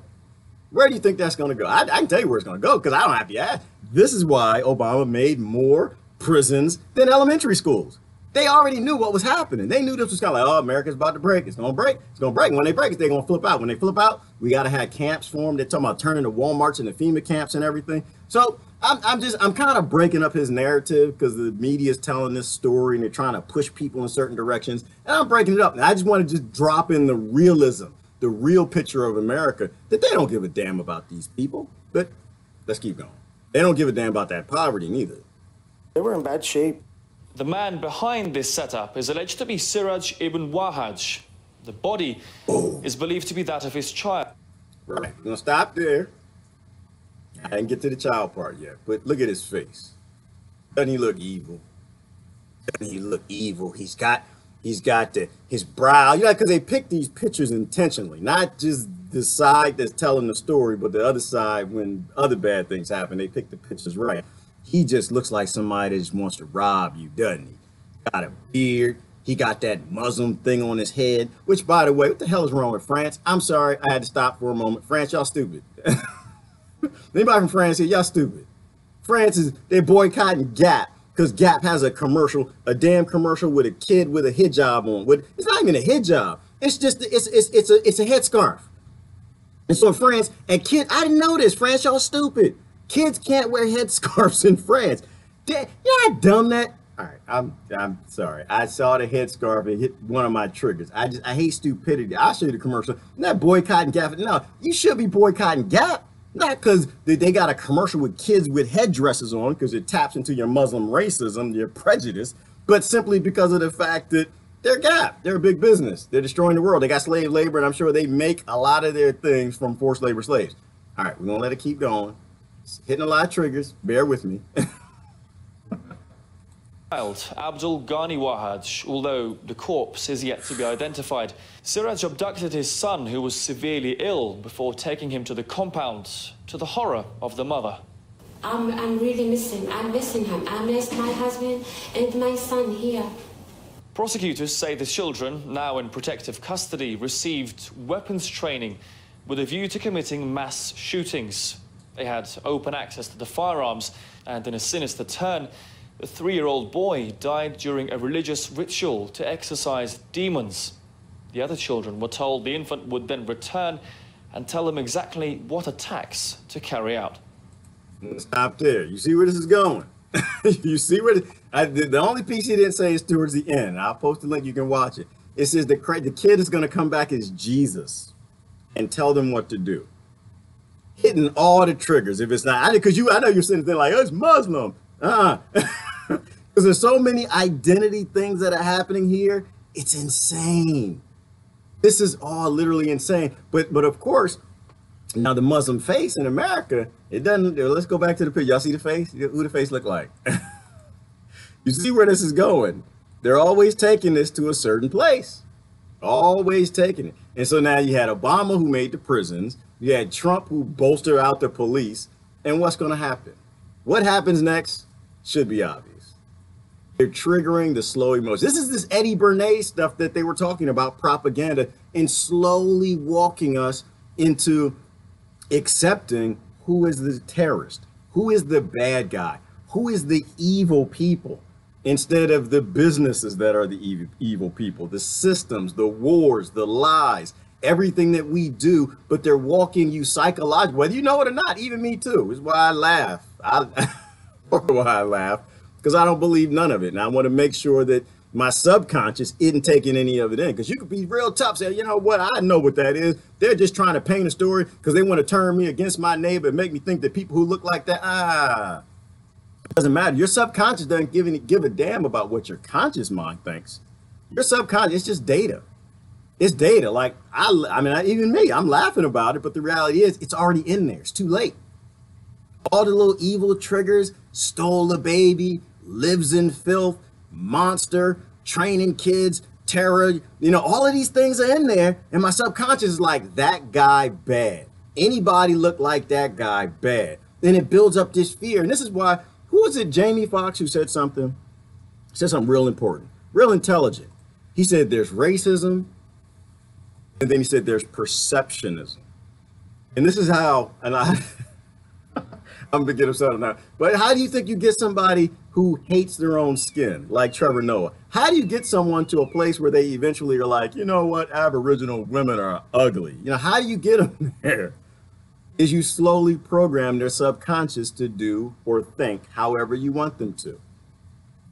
Where do you think that's going to go? I can tell you where it's going to go because I don't have to ask. This is why Obama made more prisons than elementary schools. They already knew what was happening. They knew this was kind of like, oh, America's about to break. It's going to break. It's going to break. When they break it, they're going to flip out. When they flip out, we got to have camps formed. They're talking about turning the Walmarts into FEMA camps and everything. So I'm kind of breaking up his narrative because the media is telling this story and they're trying to push people in certain directions. And I'm breaking it up. And I just want to just drop in the realism, the real picture of America, that they don't give a damn about these people. But let's keep going. They don't give a damn about that poverty neither. They were in bad shape. The man behind this setup is alleged to be Siraj ibn Wahaj. The body is believed to be that of his child. Right, we're gonna stop there. I didn't get to the child part yet, but look at his face. Doesn't he look evil? Doesn't he look evil? He's got his brow, you know, because they pick these pictures intentionally, not just the side that's telling the story, but the other side when other bad things happen, they pick the pictures right. He just looks like somebody that just wants to rob you, doesn't he? Got a beard. He got that Muslim thing on his head, which, by the way, what the hell is wrong with France? I'm sorry, I had to stop for a moment. France, y'all stupid. Anybody from France here, y'all stupid. France they're boycotting Gap because Gap has a commercial, a damn commercial with a kid with a hijab on. It's not even a hijab. It's just, it's a headscarf. And so in France, and kids, I didn't know this. France, y'all stupid. Kids can't wear headscarves in France. You know how dumb that? All right, I'm sorry. I saw the headscarf and hit one of my triggers. I hate stupidity. I'll show you the commercial. Not boycotting Gap. No, you should be boycotting Gap. Not because they got a commercial with kids with headdresses on because it taps into your Muslim racism, your prejudice, but simply because of the fact that they're Gap. They're a big business. They're destroying the world. They got slave labor, and I'm sure they make a lot of their things from forced labor slaves. All right, we're going to let it keep going. Hitting a lot of triggers. Bear with me. Abdul Ghani Wahaj, although the corpse is yet to be identified. Siraj abducted his son, who was severely ill, before taking him to the compound, to the horror of the mother. I'm really missing. I'm missing him. I miss my husband and my son here. Prosecutors say the children, now in protective custody, received weapons training with a view to committing mass shootings. They had open access to the firearms, and in a sinister turn, The 3-year-old boy died during a religious ritual to exorcise demons. The other children were told the infant would then return and tell them exactly what attacks to carry out. Stop there. You see where this is going? You see where the only piece he didn't say is towards the end. I'll post the link. You can watch it. It says the kid is going to come back as Jesus and tell them what to do. Hitting all the triggers. If it's not, because I know you're sitting there like, oh, it's Muslim. Because there's so many identity things that are happening here. It's insane. This is all literally insane. But of course, now the Muslim face in America, it doesn't. Let's go back to the picture. Y'all see the face? Who the face look like? You see where this is going? They're always taking this to a certain place. Always taking it. And so now you had Obama who made the prisons. You had Trump who bolstered out the police. And what's going to happen? What happens next should be obvious. They're triggering the slow emotion. This is this Eddie Bernays stuff that they were talking about, propaganda, and slowly walking us into accepting who is the terrorist, who is the bad guy, who is the evil people, instead of the businesses that are the evil people, the systems, the wars, the lies, everything that we do. But they're walking you psychologically, whether you know it or not. Even me too. Is why I laugh. Why I laugh, because I don't believe none of it, and I want to make sure that my subconscious isn't taking any of it in. Because you could be real tough, say, you know what, I know what that is. They're just trying to paint a story because they want to turn me against my neighbor and make me think that people who look like that, it doesn't matter. Your subconscious doesn't give a damn about what your conscious mind thinks. Your subconscious, it's just data. It's data. Like, even me, I'm laughing about it, but the reality is it's already in there. It's too late. All the little evil triggers, stole a baby, lives in filth, monster, training kids, terror, all of these things are in there. And my subconscious is like, that guy bad. Anybody look like that guy bad. Then it builds up this fear. And this is why, who was it, Jamie Foxx, who said something real important, real intelligent. He said there's racism, and then he said there's perceptionism. And this is how, and I'm gonna get upset on that. But how do you think you get somebody who hates their own skin, like Trevor Noah? How do you get someone to a place where they eventually are like, you know what, Aboriginal women are ugly? How do you get them there? Is you slowly program their subconscious to do or think however you want them to.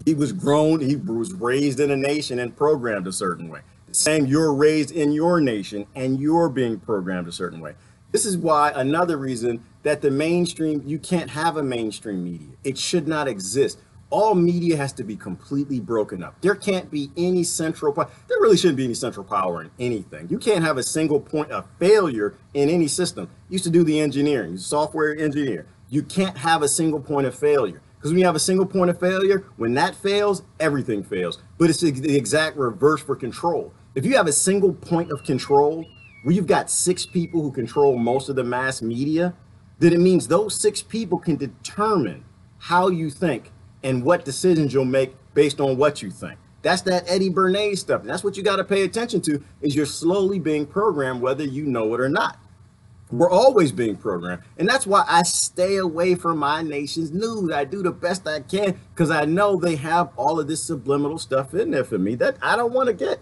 He was raised in a nation and programmed a certain way. Same, you're raised in your nation and you're being programmed a certain way. This is why another reason that the mainstream, you can't have a mainstream media. It should not exist. All media has to be completely broken up. There can't be any central power. There really shouldn't be any central power in anything. You can't have a single point of failure in any system. Used to do the engineering, software engineer. You can't have a single point of failure. Because when you have a single point of failure, when that fails, everything fails. But it's the exact reverse for control. If you have a single point of control, where you've got 6 people who control most of the mass media, then it means those 6 people can determine how you think and what decisions you'll make based on what you think. That's that Eddie Bernays stuff. And that's what you got to pay attention to, is you're slowly being programmed, whether you know it or not. We're always being programmed. And that's why I stay away from my nation's news. I do the best I can because I know they have all of this subliminal stuff in there for me that I don't want to get.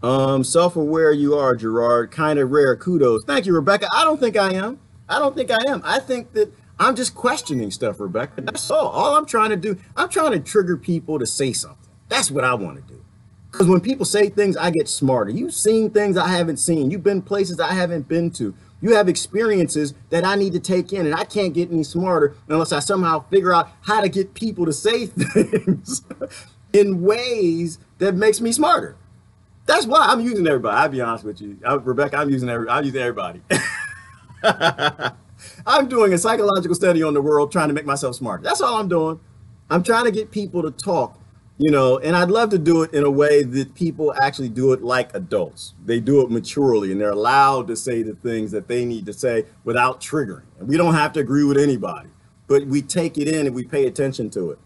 Self-aware you are, Gerard. Kind of rare. Kudos. Thank you, Rebecca. I don't think I am. I think that I'm just questioning stuff, Rebecca. That's all I'm trying to do. I'm trying to trigger people to say something. That's what I want to do. Because when people say things, I get smarter. You've seen things I haven't seen. You've been places I haven't been to. You have experiences that I need to take in, and I can't get any smarter unless I somehow figure out how to get people to say things in ways that makes me smarter. That's why I'm using everybody. I'll be honest with you, Rebecca. I'm using everybody. I'm doing a psychological study on the world, trying to make myself smarter. That's all I'm doing. I'm trying to get people to talk, and I'd love to do it in a way that people actually do it like adults. They do it maturely, and they're allowed to say the things that they need to say without triggering. And we don't have to agree with anybody, but we take it in and we pay attention to it.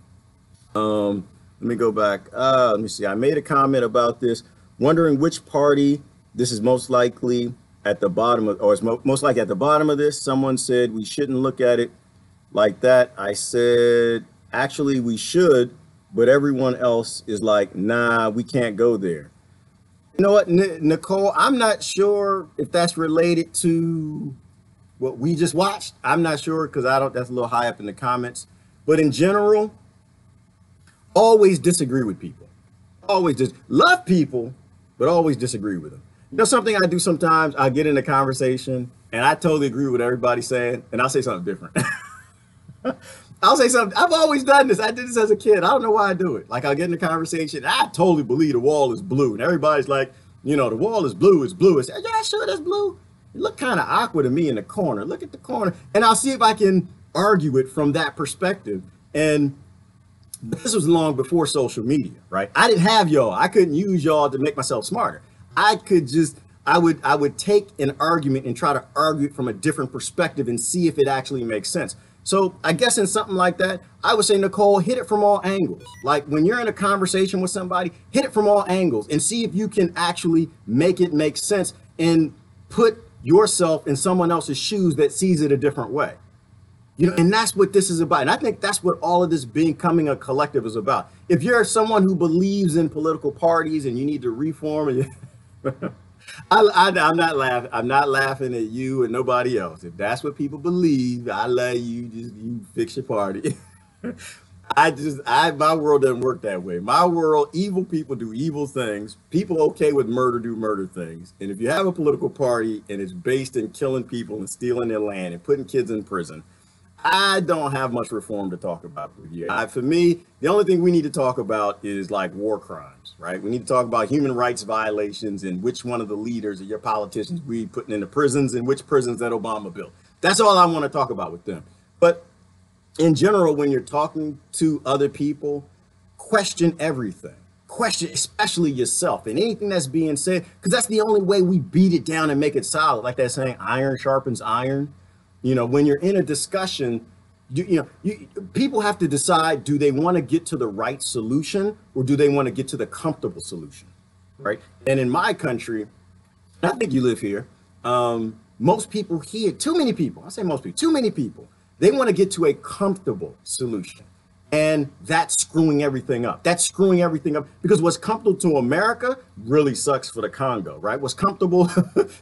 Let me go back. Let me see. I made a comment about this, wondering which party this is most likely at the bottom of, or it's most likely at the bottom of this. Someone said we shouldn't look at it like that. I said, actually, we should, but everyone else is like, nah, we can't go there. You know what, Nicole, I'm not sure if that's related to what we just watched. I'm not sure because I don't, that's a little high up in the comments. But in general, always disagree with people. Always just love people, but always disagree with them. You know, something I do sometimes, I get in a conversation and I totally agree with what everybody's saying, and I'll say something different. I'll say something. I've always done this. I did this as a kid. I don't know why I do it. Like I'll get in a conversation. I totally believe the wall is blue. And everybody's like, you know, the wall is blue. It's blue. It's, yeah, sure, that's blue. It looked kind of awkward to me in the corner. Look at the corner. And I'll see if I can argue it from that perspective. And this was long before social media, right? I didn't have y'all. I couldn't use y'all to make myself smarter. I could just, I would take an argument and try to argue it from a different perspective and see if it actually makes sense. So I guess in something like that, I would say, Nicole, hit it from all angles. Like when you're in a conversation with somebody, hit it from all angles and see if you can actually make it make sense and put yourself in someone else's shoes that sees it a different way. You know, and that's what this is about. And I think that's what all of this becoming a collective is about. If you're someone who believes in political parties and you need to reform, and I'm not laughing. I'm not laughing at you and nobody else. If that's what people believe, I let you just you fix your party. My world doesn't work that way. My world, evil people do evil things. People okay with murder do murder things. And if you have a political party and it's based in killing people and stealing their land and putting kids in prison, I don't have much reform to talk about with you. For me, the only thing we need to talk about is like war crimes, right? We need to talk about human rights violations and which one of the leaders or your politicians we putting into prisons and which prisons that Obama built. That's all I want to talk about with them. But in general, when you're talking to other people, question everything. Question especially yourself and anything that's being said, because that's the only way we beat it down and make it solid. Like that saying, iron sharpens iron. You know, when you're in a discussion, people have to decide, do they want to get to the right solution or do they want to get to the comfortable solution, right? And in my country, I think you live here, most people here, too many people, I say most people, too many people, they want to get to a comfortable solution. And that's screwing everything up. That's screwing everything up because what's comfortable to America really sucks for the Congo, right? What's comfortable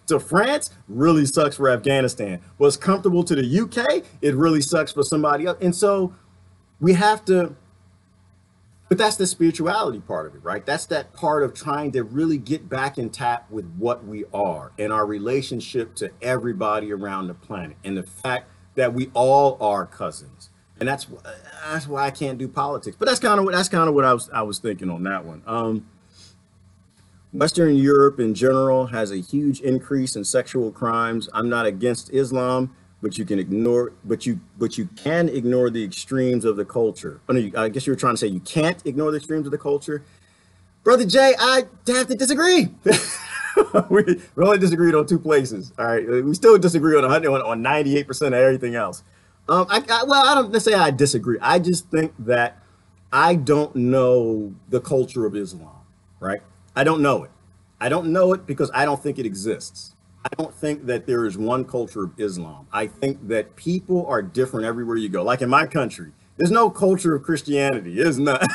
to France really sucks for Afghanistan. What's comfortable to the UK, it really sucks for somebody else. And so we have to, but that's the spirituality part of it, right? That's that part of trying to really get back in tap with what we are and our relationship to everybody around the planet and the fact that we all are cousins. And that's why I can't do politics. But that's kind of what I was thinking on that one. Western Europe in general has a huge increase in sexual crimes. I'm not against Islam, but you can ignore the extremes of the culture. Oh, no, I guess you were trying to say you can't ignore the extremes of the culture. Brother Jay, I have to disagree. we only disagreed on 2 places. All right, we still disagree on 98% of everything else. Well, I don't say I disagree. I just think that I don't know the culture of Islam, right? I don't know it. I don't know it because I don't think it exists. I don't think that there is one culture of Islam. I think that people are different everywhere you go. Like in my country, there's no culture of Christianity. There's not.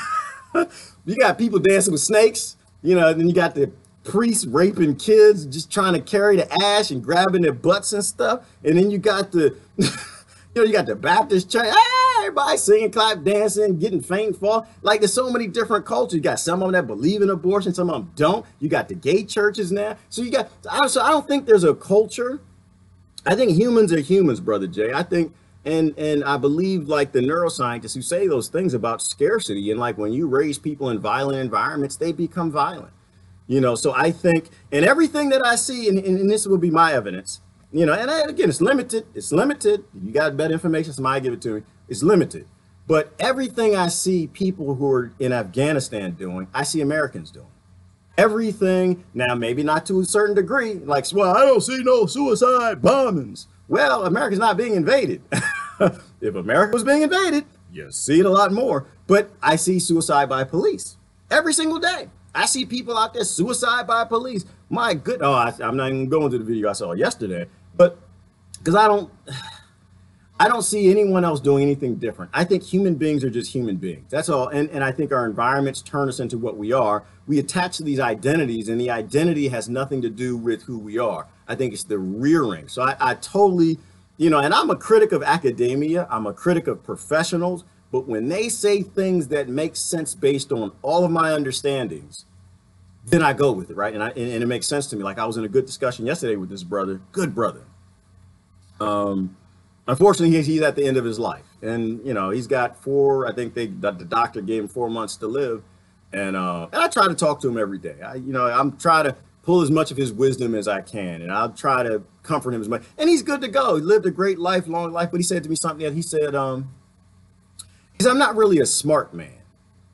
You got people dancing with snakes, you know, and then you got the priests raping kids, just trying to carry the ash and grabbing their butts and stuff. And then you got the... you got the Baptist church, everybody singing, clap, dancing, getting faint, fall. Like there's so many different cultures. You got some of them that believe in abortion, some of them don't. You got the gay churches now. So I don't think there's a culture. I think humans are humans, Brother Jay. I think, and I believe like the neuroscientists who say those things about scarcity and like when you raise people in violent environments, they become violent. You know, so I think, and everything that I see, and this will be my evidence, you know, and again, it's limited. It's limited. You got better information, somebody give it to me. It's limited. But everything I see people who are in Afghanistan doing, I see Americans doing. Everything, now maybe not to a certain degree, like, well, I don't see no suicide bombings. Well, America's not being invaded. If America was being invaded, you see it a lot more. But I see suicide by police every single day. I see people out there suicide by police. My goodness, I'm not even going to the video I saw yesterday, but because I I don't see anyone else doing anything different. I think human beings are just human beings. That's all. And I think our environments turn us into what we are. We attach to these identities, and the identity has nothing to do with who we are. I think it's the rearing. So I totally, you know, and I'm a critic of academia. I'm a critic of professionals. But when they say things that make sense based on all of my understandings, then I go with it, right? And it makes sense to me. Like I was in a good discussion yesterday with this brother, good brother. Unfortunately, he's at the end of his life, and you know he's got I think the doctor gave him 4 months to live, and I try to talk to him every day. I'm trying to pull as much of his wisdom as I can, and I'll try to comfort him as much. And he's good to go. He lived a great life, long life. But he said to me something that he said, I'm not really a smart man,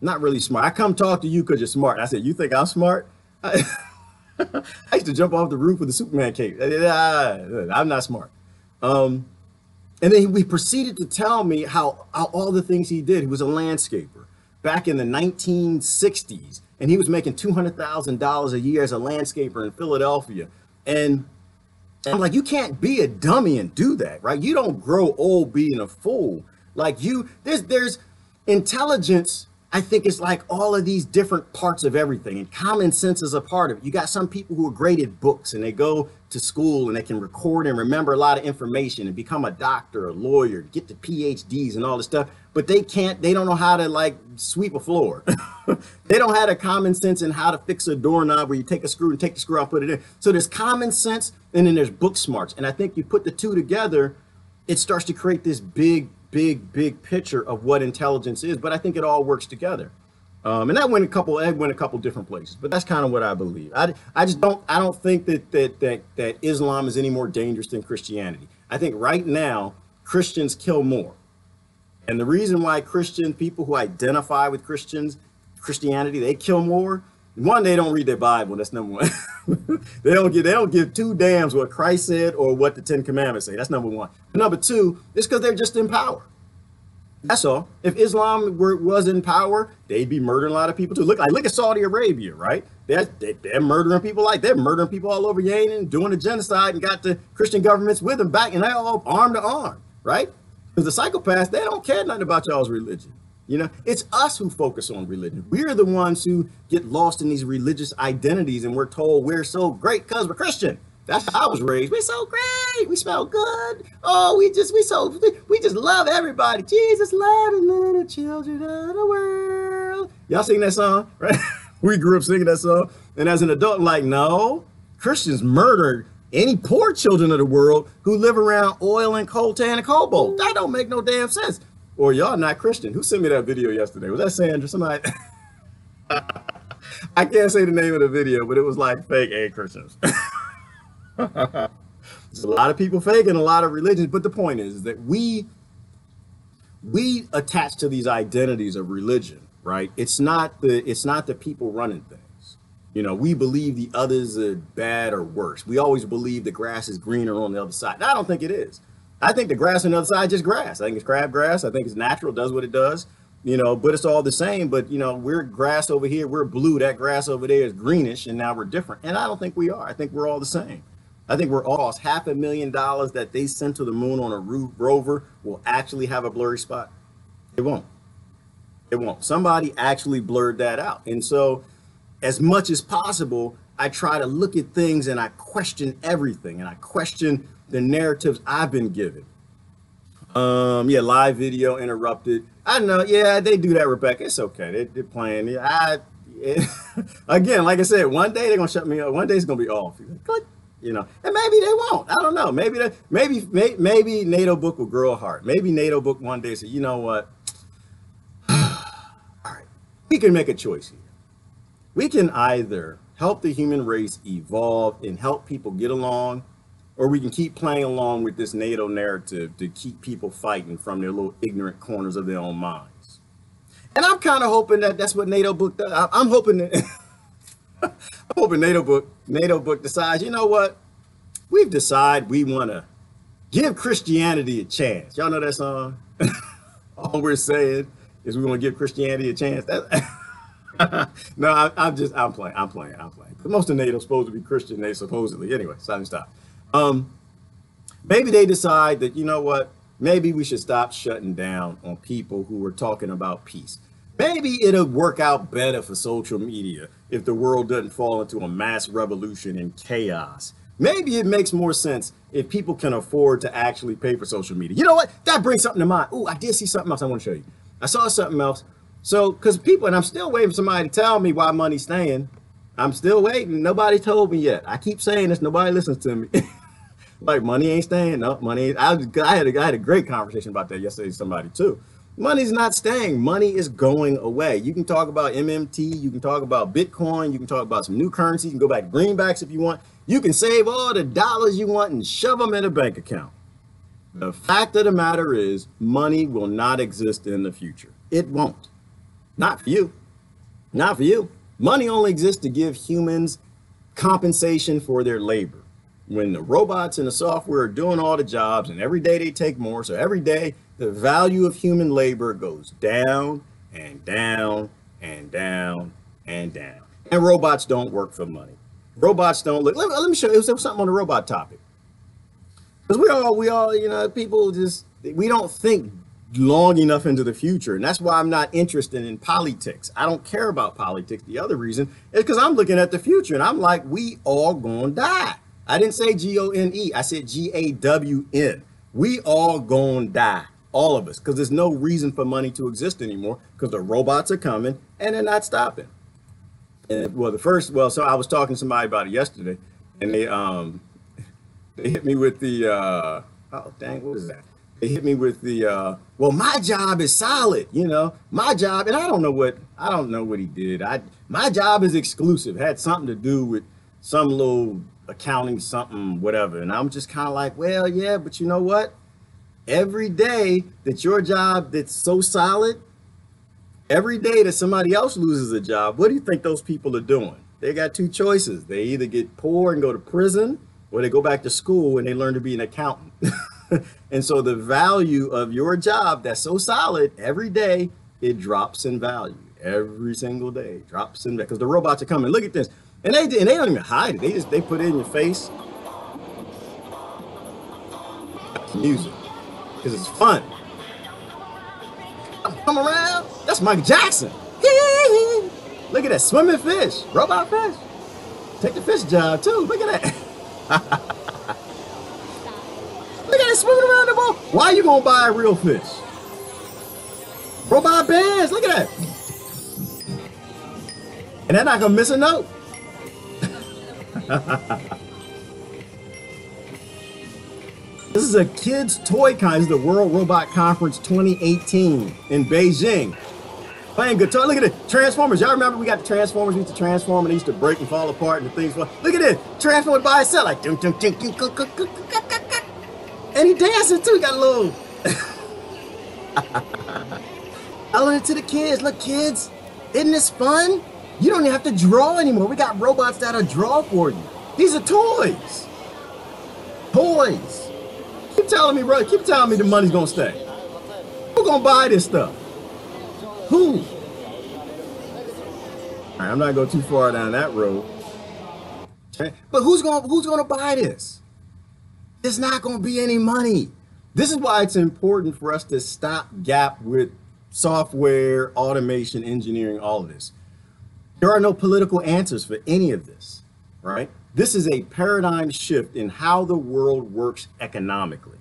not really smart. I come talk to you because you're smart. I said, you think I'm smart? I used to jump off the roof with a Superman cape. I'm not smart. And then he proceeded to tell me how all the things he did. He was a landscaper back in the 1960s, and he was making $200,000 a year as a landscaper in Philadelphia. And I'm like, you can't be a dummy and do that, right? You don't grow old being a fool. Like there's intelligence. I think it's like all of these different parts of everything, and common sense is a part of it. You got some people who are great at books, and they go to school and they can record and remember a lot of information and become a doctor, a lawyer, get the PhDs and all this stuff, but they don't know how to like sweep a floor. They don't have the common sense in how to fix a doorknob where you take a screw and take the screw out, put it in. So there's common sense, and then there's book smarts. And I think you put the two together, it starts to create this big picture of what intelligence is. But I think it all works together. And that went a couple different places, but that's kind of what I believe. I don't think that Islam is any more dangerous than Christianity. I think right now Christians kill more. And the reason why people who identify with Christianity, they kill more. One, they don't read their Bible. That's number one. They don't give two damns what Christ said or what the Ten Commandments say. That's number one. But number two, it's because they're just in power. That's all. If Islam was in power, they'd be murdering a lot of people too. Look at Saudi Arabia, right? They're murdering people they're murdering people all over Yemen, doing a genocide, and got the Christian governments with them back, and they're all arm to arm, right? Because the psychopaths, they don't care nothing about y'all's religion. You know, it's us who focus on religion. We're the ones who get lost in these religious identities, and we're told we're so great because we're Christian. That's how I was raised. We're so great. We smell good. Oh, we just love everybody. Jesus loved the little children of the world. Y'all sing that song, right? We grew up singing that song. And as an adult, I'm like, no, Christians murdered any poor children of the world who live around oil and coltan and cobalt. That don't make no damn sense. Or y'all not Christian. Who sent me that video yesterday? Was that Sandra? Somebody? I can't say the name of the video, but it was like fake and Christians. There's a lot of people faking a lot of religions, but the point is that we attach to these identities of religion, right? It's not the people running things. You know, we believe the others are bad or worse. We always believe the grass is greener on the other side. And I don't think it is. I think the grass on the other side is just grass. I think it's crabgrass. I think it's natural, does what it does, you know, but it's all the same. But, you know, we're grass over here, we're blue, that grass over there is greenish, and now we're different. And I don't think we are. I think we're all the same. I think we're all $500,000 that they sent to the moon on a rover will actually have a blurry spot. It won't. It won't. Somebody actually blurred that out. And so as much as possible, I try to look at things and I question everything, and I question the narratives I've been given. Yeah, live video interrupted. I know. Yeah, they do that, Rebecca. It's okay. They're playing. Again, like I said, one day they're gonna shut me up. One day it's gonna be off. You know, and maybe they won't. I don't know. Maybe NATO book will grow a heart. Maybe NATO book one day say, you know what? All right, we can make a choice here. We can either help the human race evolve and help people get along, or we can keep playing along with this NATO narrative to keep people fighting from their little ignorant corners of their own minds. And I'm kind of hoping that that's what NATO book does. I'm hoping that I'm hoping NATO book decides, you know what? We've decided we want to give Christianity a chance. Y'all know that song? All we're saying is we want to give Christianity a chance. No, I'm playing. But most of NATO's supposed to be Christian, they supposedly. Anyway, stop. Maybe they decide that, you know what? maybe we should stop shutting down on people who are talking about peace. Maybe it'll work out better for social media if the world doesn't fall into a mass revolution and chaos. Maybe it makes more sense if people can afford to actually pay for social media. You know what? That brings something to mind. Oh, I did see something else I want to show you. I saw something else. So, because people, and I'm still waiting for somebody to tell me why money's staying. I'm still waiting. Nobody told me yet. I keep saying this. Nobody listens to me. Like, money ain't staying. No, money ain't. I had a great conversation about that yesterday with somebody too. Money's not staying. Money is going away. You can talk about MMT. You can talk about Bitcoin. You can talk about some new currency. You can go back to greenbacks if you want. You can save all the dollars you want and shove them in a bank account. The fact of the matter is, money will not exist in the future. It won't. Not for you. Not for you. Money only exists to give humans compensation for their labor. When the robots and the software are doing all the jobs and every day they take more, so every day the value of human labor goes down and down and down and down. And robots don't work for money. Robots don't look. Let me show you something on the robot topic. Because we all, you know, people just, we don't think long enough into the future. And that's why I'm not interested in politics. I don't care about politics. The other reason is because I'm looking at the future and I'm like, we all gonna die. I didn't say G-O-N-E. I said G-A-W-N. We all gonna die. All of us. Because there's no reason for money to exist anymore because the robots are coming and they're not stopping. And so I was talking to somebody about it yesterday and they hit me with the, oh dang, what is that? They hit me with the, well, my job is solid, you know, my job, and I don't know what he did. My job is exclusive. It had something to do with some little accounting, something, whatever. And I'm just kind of like, well, yeah, but you know what? Every day that your job that's so solid, every day that somebody else loses a job, what do you think those people are doing? They got two choices. They either get poor and go to prison, or they go back to school and they learn to be an accountant. And so the value of your job that's so solid, every day it drops in value. Every single day it drops in, because the robots are coming. Look at this. And they don't even hide it. They put it in your face. Music. Because it's fun. Come around. That's Michael Jackson. Look at that swimming fish. Robot fish. Take the fish job too. Look at that. Look at it swimming around the boat. Why are you gonna buy a real fish? Robot bands. Look at that. And they're not gonna miss a note. This is a kids' toy kind. This is the World Robot Conference 2018 in Beijing. Playing guitar. Look at it. Transformers. Y'all remember we got the Transformers? We used to transform and they used to break and fall apart and the things. Look at this. Transformed by itself. Like, dum, dum, dum, dum, dum, dum, dum, dum, dum. And he dancing too. He got a little. I learned it to the kids. Look, kids, isn't this fun? You don't even have to draw anymore. We got robots that'll draw for you. These are toys. Toys. Keep telling me, bro. Keep telling me the money's gonna stay. Who's gonna buy this stuff? Who? All right, I'm not going too far down that road. But who's gonna buy this? There's not gonna be any money. This is why it's important for us to stop gap with software, automation, engineering, all of this. There are no political answers for any of this, right? This is a paradigm shift in how the world works economically.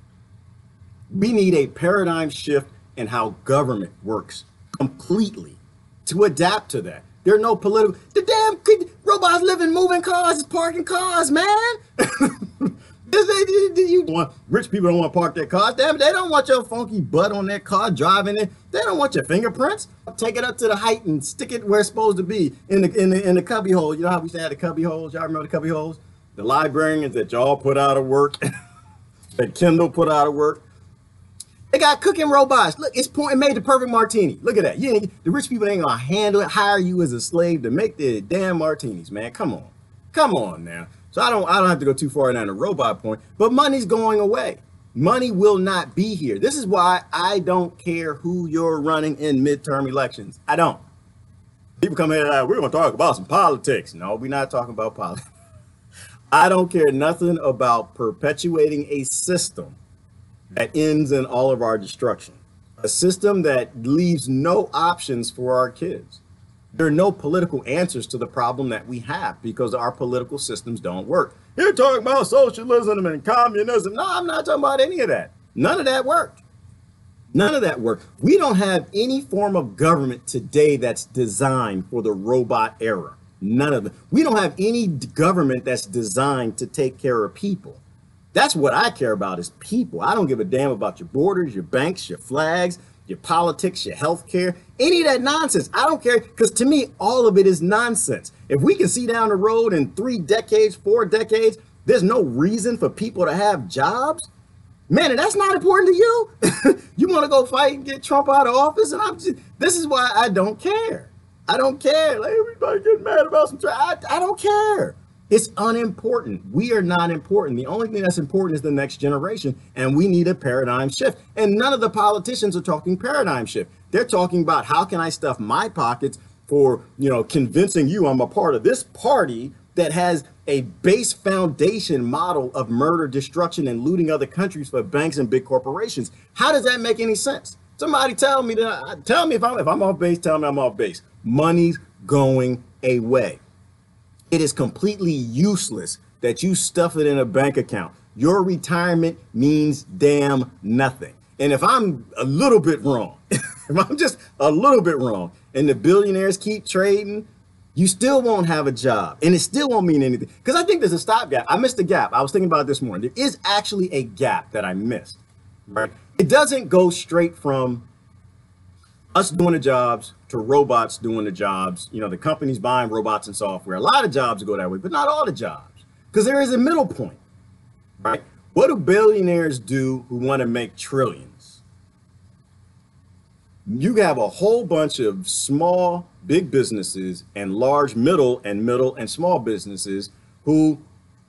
We need a paradigm shift in how government works completely to adapt to that. There are no political, the damn robots live in moving cars, it's parking cars, man. Rich people don't want to park their cars. Damn, they don't want your funky butt on their car driving it. They don't want your fingerprints. Take it up to the height and stick it where it's supposed to be in the cubby hole. You know how we used to have the cubby holes? Y'all remember the cubby holes? The librarians that y'all put out of work, that Kindle put out of work. They got cooking robots. Look, it made the perfect martini. Look at that. The rich people ain't gonna hire you as a slave to make the damn martinis, man. Come on now. So I don't have to go too far down the robot point, but money's going away. Money will not be here. This is why I don't care who you're running in midterm elections. I don't. People come here like, we're gonna talk about some politics. No, we're not talking about politics. I don't care nothing about perpetuating a system that ends in all of our destruction. A system that leaves no options for our kids. There are no political answers to the problem that we have because our political systems don't work. You're talking about socialism and communism. No, I'm not talking about any of that. None of that worked. None of that worked. We don't have any form of government today that's designed for the robot era. None of them. We don't have any government that's designed to take care of people. That's what I care about is people. I don't give a damn about your borders, your banks, your flags, your politics, your healthcare, any of that nonsense. I don't care, because to me, all of it is nonsense. If we can see down the road in 3 decades, 4 decades, there's no reason for people to have jobs. Man, and that's not important to you. You want to go fight and get Trump out of office? And this is why I don't care. I don't care. Like, everybody getting mad about some I don't care. It's unimportant. We are not important. The only thing that's important is the next generation, and we need a paradigm shift. And none of the politicians are talking paradigm shift. They're talking about how can I stuff my pockets for, convincing you I'm a part of this party that has a base foundation model of murder, destruction, and looting other countries for banks and big corporations. How does that make any sense? Somebody tell me if I'm off base, tell me I'm off base. Money's going away. It is completely useless that you stuff it in a bank account. Your retirement means damn nothing. And if I'm a little bit wrong, if I'm just a little bit wrong, and the billionaires keep trading, you still won't have a job, and it still won't mean anything. Because I think there's a stopgap. I missed a gap. I was thinking about it this morning. There is actually a gap that I missed, right? It doesn't go straight from us doing the jobs to robots doing the jobs. The companies buying robots and software. A lot of jobs go that way, but not all the jobs, because there is a middle point, right? What do billionaires do who want to make trillions? You have a whole bunch of small, big businesses and large middle and small businesses who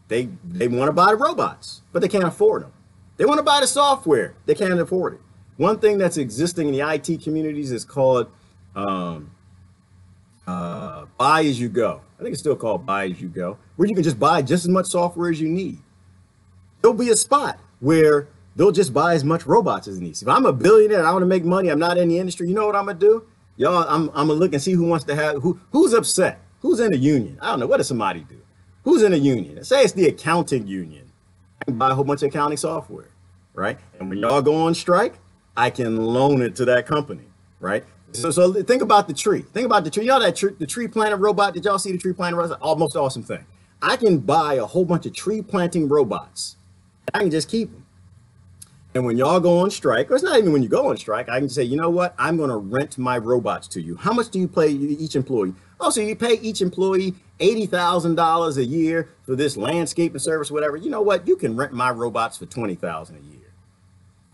they want to buy the robots, but they can't afford them. They want to buy the software. They can't afford it. One thing that's existing in the IT communities is called buy as you go. I think it's still called buy as you go, where you can just buy just as much software as you need. There'll be a spot where they'll just buy as much robots as it needs. If I'm a billionaire and I want to make money, I'm not in the industry, you know what I'm gonna do? Y'all, I'm gonna look and see who wants to have, who's upset, who's in the union. I don't know, what does somebody do? Who's in a union? Say it's the accounting union. I can buy a whole bunch of accounting software, right? And when y'all go on strike, I can loan it to that company, right? So think about the tree. Think about the tree. You know that the tree planting robot? Did y'all see the tree planting robot? Almost awesome thing. I can buy a whole bunch of tree planting robots. I can just keep them. And when y'all go on strike, or it's not even when you go on strike, I can say, you know what? I'm going to rent my robots to you. How much do you pay each employee? Oh, so you pay each employee $80,000 a year for this landscaping service, whatever. You know what? You can rent my robots for $20,000 a year.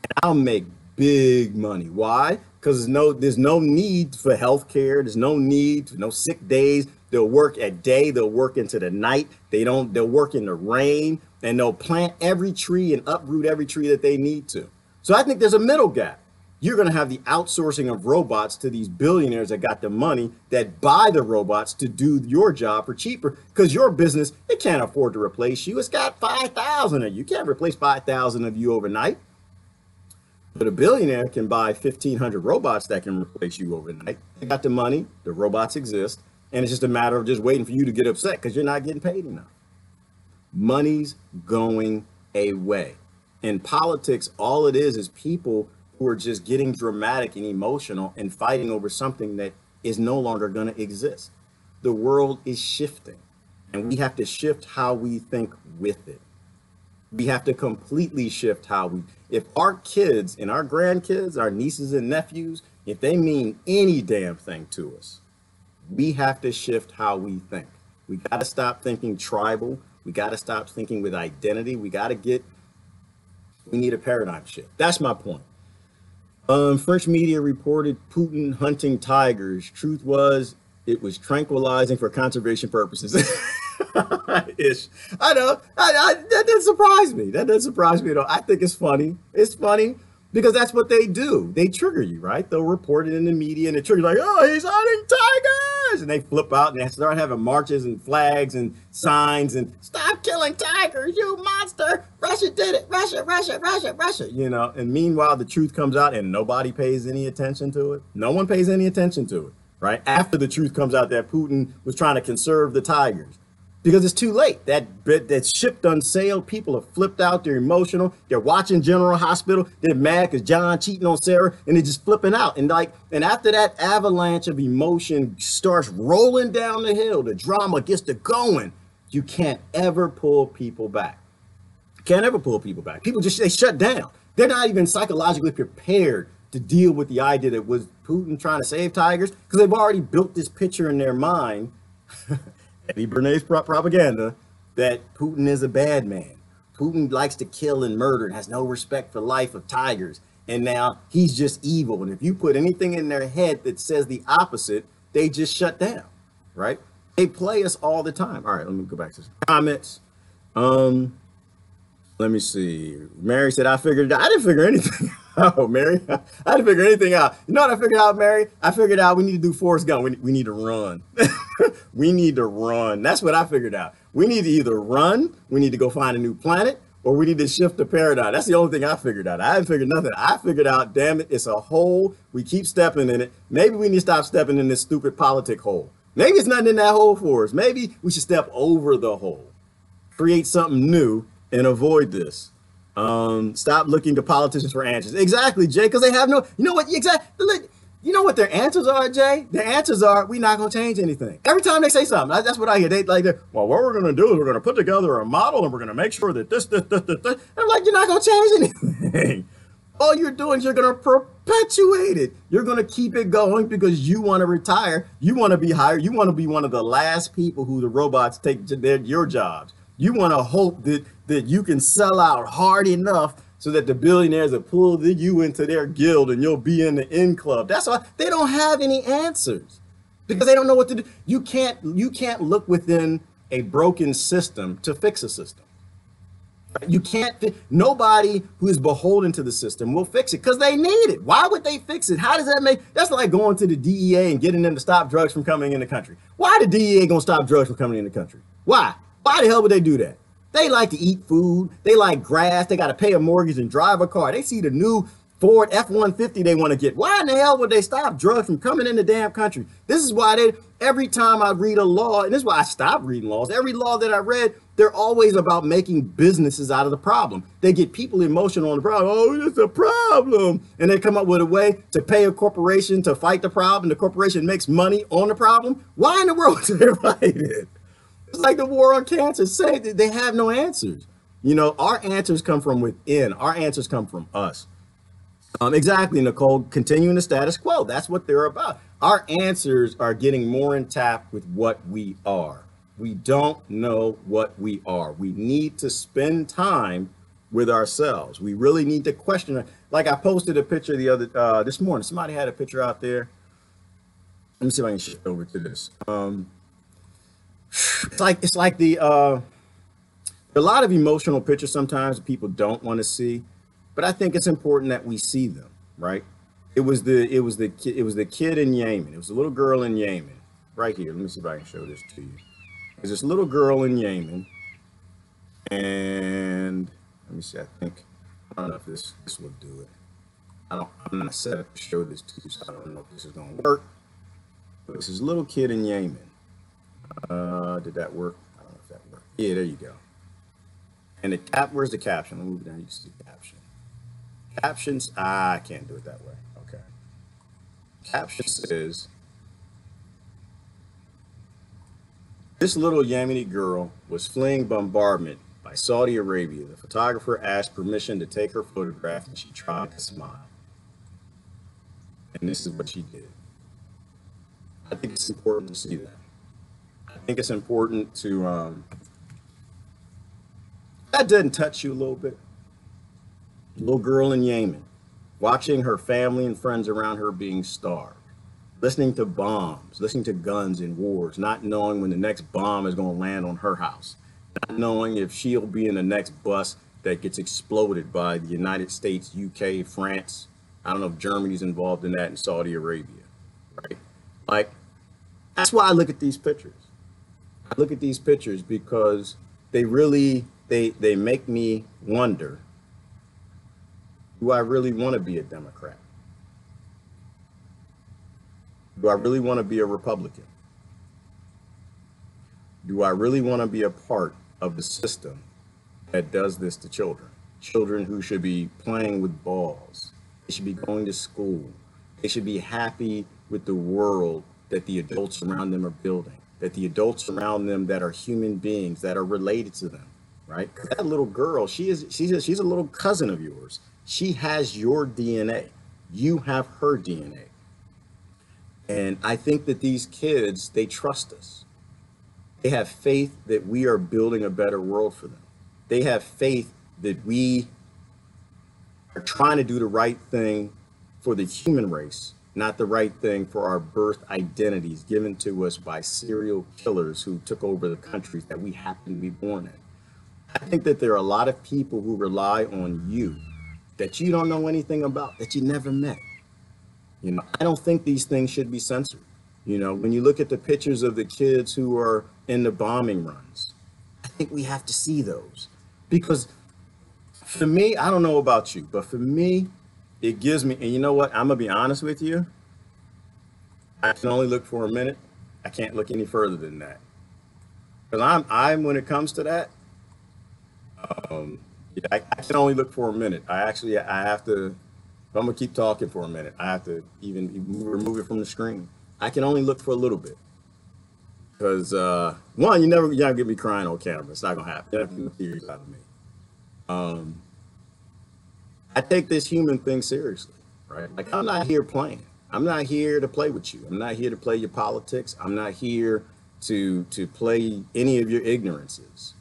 And I'll make big money. Why? Because there's no need for health care. There's no need for no sick days. They'll work at day. They'll work into the night. They'll work in the rain, and they'll plant every tree and uproot every tree that they need to. So I think there's a middle gap. You're going to have the outsourcing of robots to these billionaires that got the money that buy the robots to do your job for cheaper, because your business, it can't afford to replace you. It's got 5,000 of you. You can't replace 5,000 of you overnight. But a billionaire can buy 1,500 robots that can replace you overnight. They got the money, the robots exist, and it's just a matter of just waiting for you to get upset because you're not getting paid enough. Money's going away. In politics, all it is people who are just getting dramatic and emotional and fighting over something that is no longer going to exist. The world is shifting, and we have to shift how we think with it. We have to completely shift if our kids and our grandkids, our nieces and nephews, if they mean any damn thing to us, we have to shift how we think. We got to stop thinking tribal. We got to stop thinking with identity. We need a paradigm shift. That's my point. French media reported Putin hunting tigers. Truth was, it was tranquilizing for conservation purposes. Ish. I know. That doesn't surprise me. That doesn't surprise me at all. I think it's funny. It's funny. Because that's what they do. They trigger you, right? They'll report it in the media and they trigger you like, oh, he's hunting tigers. And they flip out and they start having marches and flags and signs and stop killing tigers, you monster. Russia did it. Russia, Russia, Russia, Russia. You know, and meanwhile, the truth comes out and nobody pays any attention to it. No one pays any attention to it, right? After the truth comes out that Putin was trying to conserve the tigers. Because it's too late. That ship done sailed. People are flipped out. They're emotional. They're watching General Hospital. They're mad because John cheating on Sarah, and they're just flipping out. And after that avalanche of emotion starts rolling down the hill, the drama gets to going. You can't ever pull people back. Can't ever pull people back. People they shut down. They're not even psychologically prepared to deal with the idea that was Putin trying to save tigers, because they've already built this picture in their mind. Eddie Bernays propaganda that Putin is a bad man. Putin likes to kill and murder and has no respect for life of tigers. And now he's just evil. And if you put anything in their head that says the opposite, they just shut down, right? They play us all the time. All right, let me go back to some comments. Let me see. Mary said, I figured it out. I didn't figure anything out, Mary. I didn't figure anything out. You know what I figured out, Mary? I figured out we need to do Forrest Gump. We need to run. We need to run. That's what I figured out. We need to either run, we need to go find a new planet, or we need to shift the paradigm. That's the only thing I figured out. I haven't figured nothing. I figured out, damn it, it's a hole. We keep stepping in it. Maybe we need to stop stepping in this stupid politic hole. Maybe it's nothing in that hole for us. Maybe we should step over the hole, create something new, and avoid this. Stop looking to politicians for answers. Exactly, Jay, because they have no, you know what, exactly, you know what their answers are, Jay? Their answers are, we're not going to change anything. Every time they say something, that's what I hear. Well, what we're going to do is we're going to put together a model and we're going to make sure that this. I'm like, you're not going to change anything. All you're doing is you're going to perpetuate it. You're going to keep it going because you want to retire. You want to be hired. You want to be one of the last people who the robots take your jobs. You want to hope that you can sell out hard enough so that the billionaires will pull you into their guild and you'll be in the in club. That's why they don't have any answers, because they don't know what to do. You can't look within a broken system to fix a system. You can't. Nobody who is beholden to the system will fix it because they need it. Why would they fix it? How does that make? That's like going to the DEA and getting them to stop drugs from coming in the country. Why the DEA gonna stop drugs from coming in the country? Why? Why the hell would they do that? They like to eat food. They like grass. They got to pay a mortgage and drive a car. They see the new Ford F-150 they want to get. Why in the hell would they stop drugs from coming in the damn country? This is why every time I read a law, and this is why I stopped reading laws, every law that I read, they're always about making businesses out of the problem. They get people emotional on the problem. Oh, it's a problem. And they come up with a way to pay a corporation to fight the problem. The corporation makes money on the problem. Why in the world do they fight it? It's like the war on cancer. Say that they have no answers. You know, our answers come from within. Our answers come from us. Exactly, Nicole. Continuing the status quo. That's what they're about. Our answers are getting more in tap with what we are. We don't know what we are. We need to spend time with ourselves. We really need to question. Like I posted a picture this morning. Somebody had a picture out there. Let me see if I can shift over to this. It's like a lot of emotional pictures sometimes people don't want to see, but I think it's important that we see them, right? It was the kid in Yemen. It was a little girl in Yemen, right here. Let me see if I can show this to you. There's this little girl in Yemen, and let me see. I don't know if this will do it. I'm not set up to show this to you, so I don't know if this is going to work. But this is a little kid in Yemen. Did that work? I don't know if that worked. Yeah, there you go. And where's the caption? Let me move down. You can see the caption. Captions. I can't do it that way. Okay. Caption says, this little Yemeni girl was fleeing bombardment by Saudi Arabia. The photographer asked permission to take her photograph and she tried to smile. And this is what she did. I think it's important to see that. I think it's important to, that didn't touch you a little bit. Little girl in Yemen, watching her family and friends around her being starved, listening to bombs, listening to guns in wars, not knowing when the next bomb is going to land on her house, not knowing if she'll be in the next bus that gets exploded by the United States, UK, France. I don't know if Germany's involved in that, and Saudi Arabia, right? Like, that's why I look at these pictures. I look at these pictures because they really, they make me wonder, do I really want to be a Democrat? Do I really want to be a Republican? Do I really want to be a part of the system that does this to children? Children who should be playing with balls. They should be going to school. They should be happy with the world that the adults around them are building, that the adults around them that are human beings, that are related to them, right? That little girl, she's a little cousin of yours. She has your DNA. You have her DNA. And I think that these kids, they trust us. They have faith that we are building a better world for them. They have faith that we are trying to do the right thing for the human race, not the right thing for our birth identities given to us by serial killers who took over the countries that we happen to be born in. I think that there are a lot of people who rely on you that you don't know anything about, that you never met. You know, I don't think these things should be censored. You know, when you look at the pictures of the kids who are in the bombing runs, I think we have to see those. Because for me, I don't know about you, but for me, it gives me, and you know what, I'm gonna be honest with you, I can only look for a minute. I can't look any further than that. Because I'm when it comes to that, yeah, I can only look for a minute. I have to, if I'm gonna keep talking for a minute, I have to even remove it from the screen. I can only look for a little bit. Because one, you're not gonna get me crying on camera. It's not gonna happen. You're not gonna get tears out of me. I take this human thing seriously, right? Like, I'm not here playing. I'm not here to play with you. I'm not here to play your politics. I'm not here to play any of your ignorances.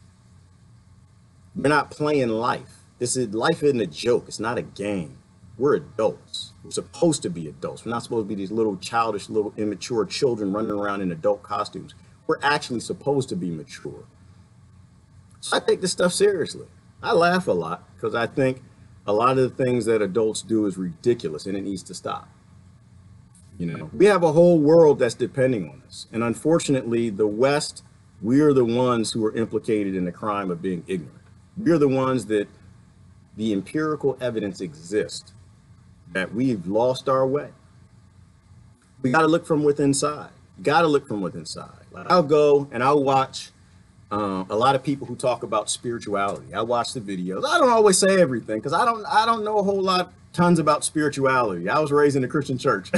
We're not playing life. Life isn't a joke. It's not a game. We're adults. We're supposed to be adults. We're not supposed to be these little childish, little immature children running around in adult costumes. We're actually supposed to be mature. So I take this stuff seriously. I laugh a lot because I think a lot of the things that adults do is ridiculous and it needs to stop. You know, we have a whole world that's depending on us. And unfortunately, the West, we're the ones who are implicated in the crime of being ignorant. We're the ones that the empirical evidence exists that we've lost our way. We got to look from within inside. Got to look from within inside. Like, I'll go and I'll watch a lot of people who talk about spirituality. I watch the videos. I don't always say everything because I don't know a whole lot, tons about spirituality. I was raised in a Christian church.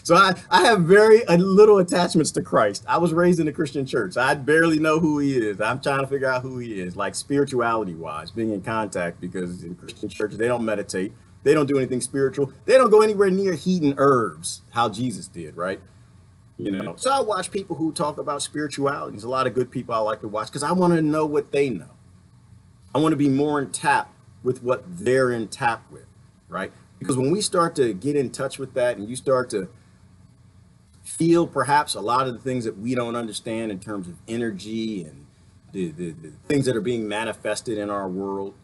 So I have very little attachments to Christ. I was raised in a Christian church. I barely know who he is. I'm trying to figure out who he is, like spirituality wise, being in contact, because in Christian churches, they don't meditate. They don't do anything spiritual. They don't go anywhere near heating herbs, how Jesus did, right? You know, so I watch people who talk about spirituality. There's a lot of good people I like to watch because I want to know what they know. I want to be more in tap with what they're in tap with, right? Because when we start to get in touch with that and you start to feel perhaps a lot of the things that we don't understand in terms of energy and the things that are being manifested in our world,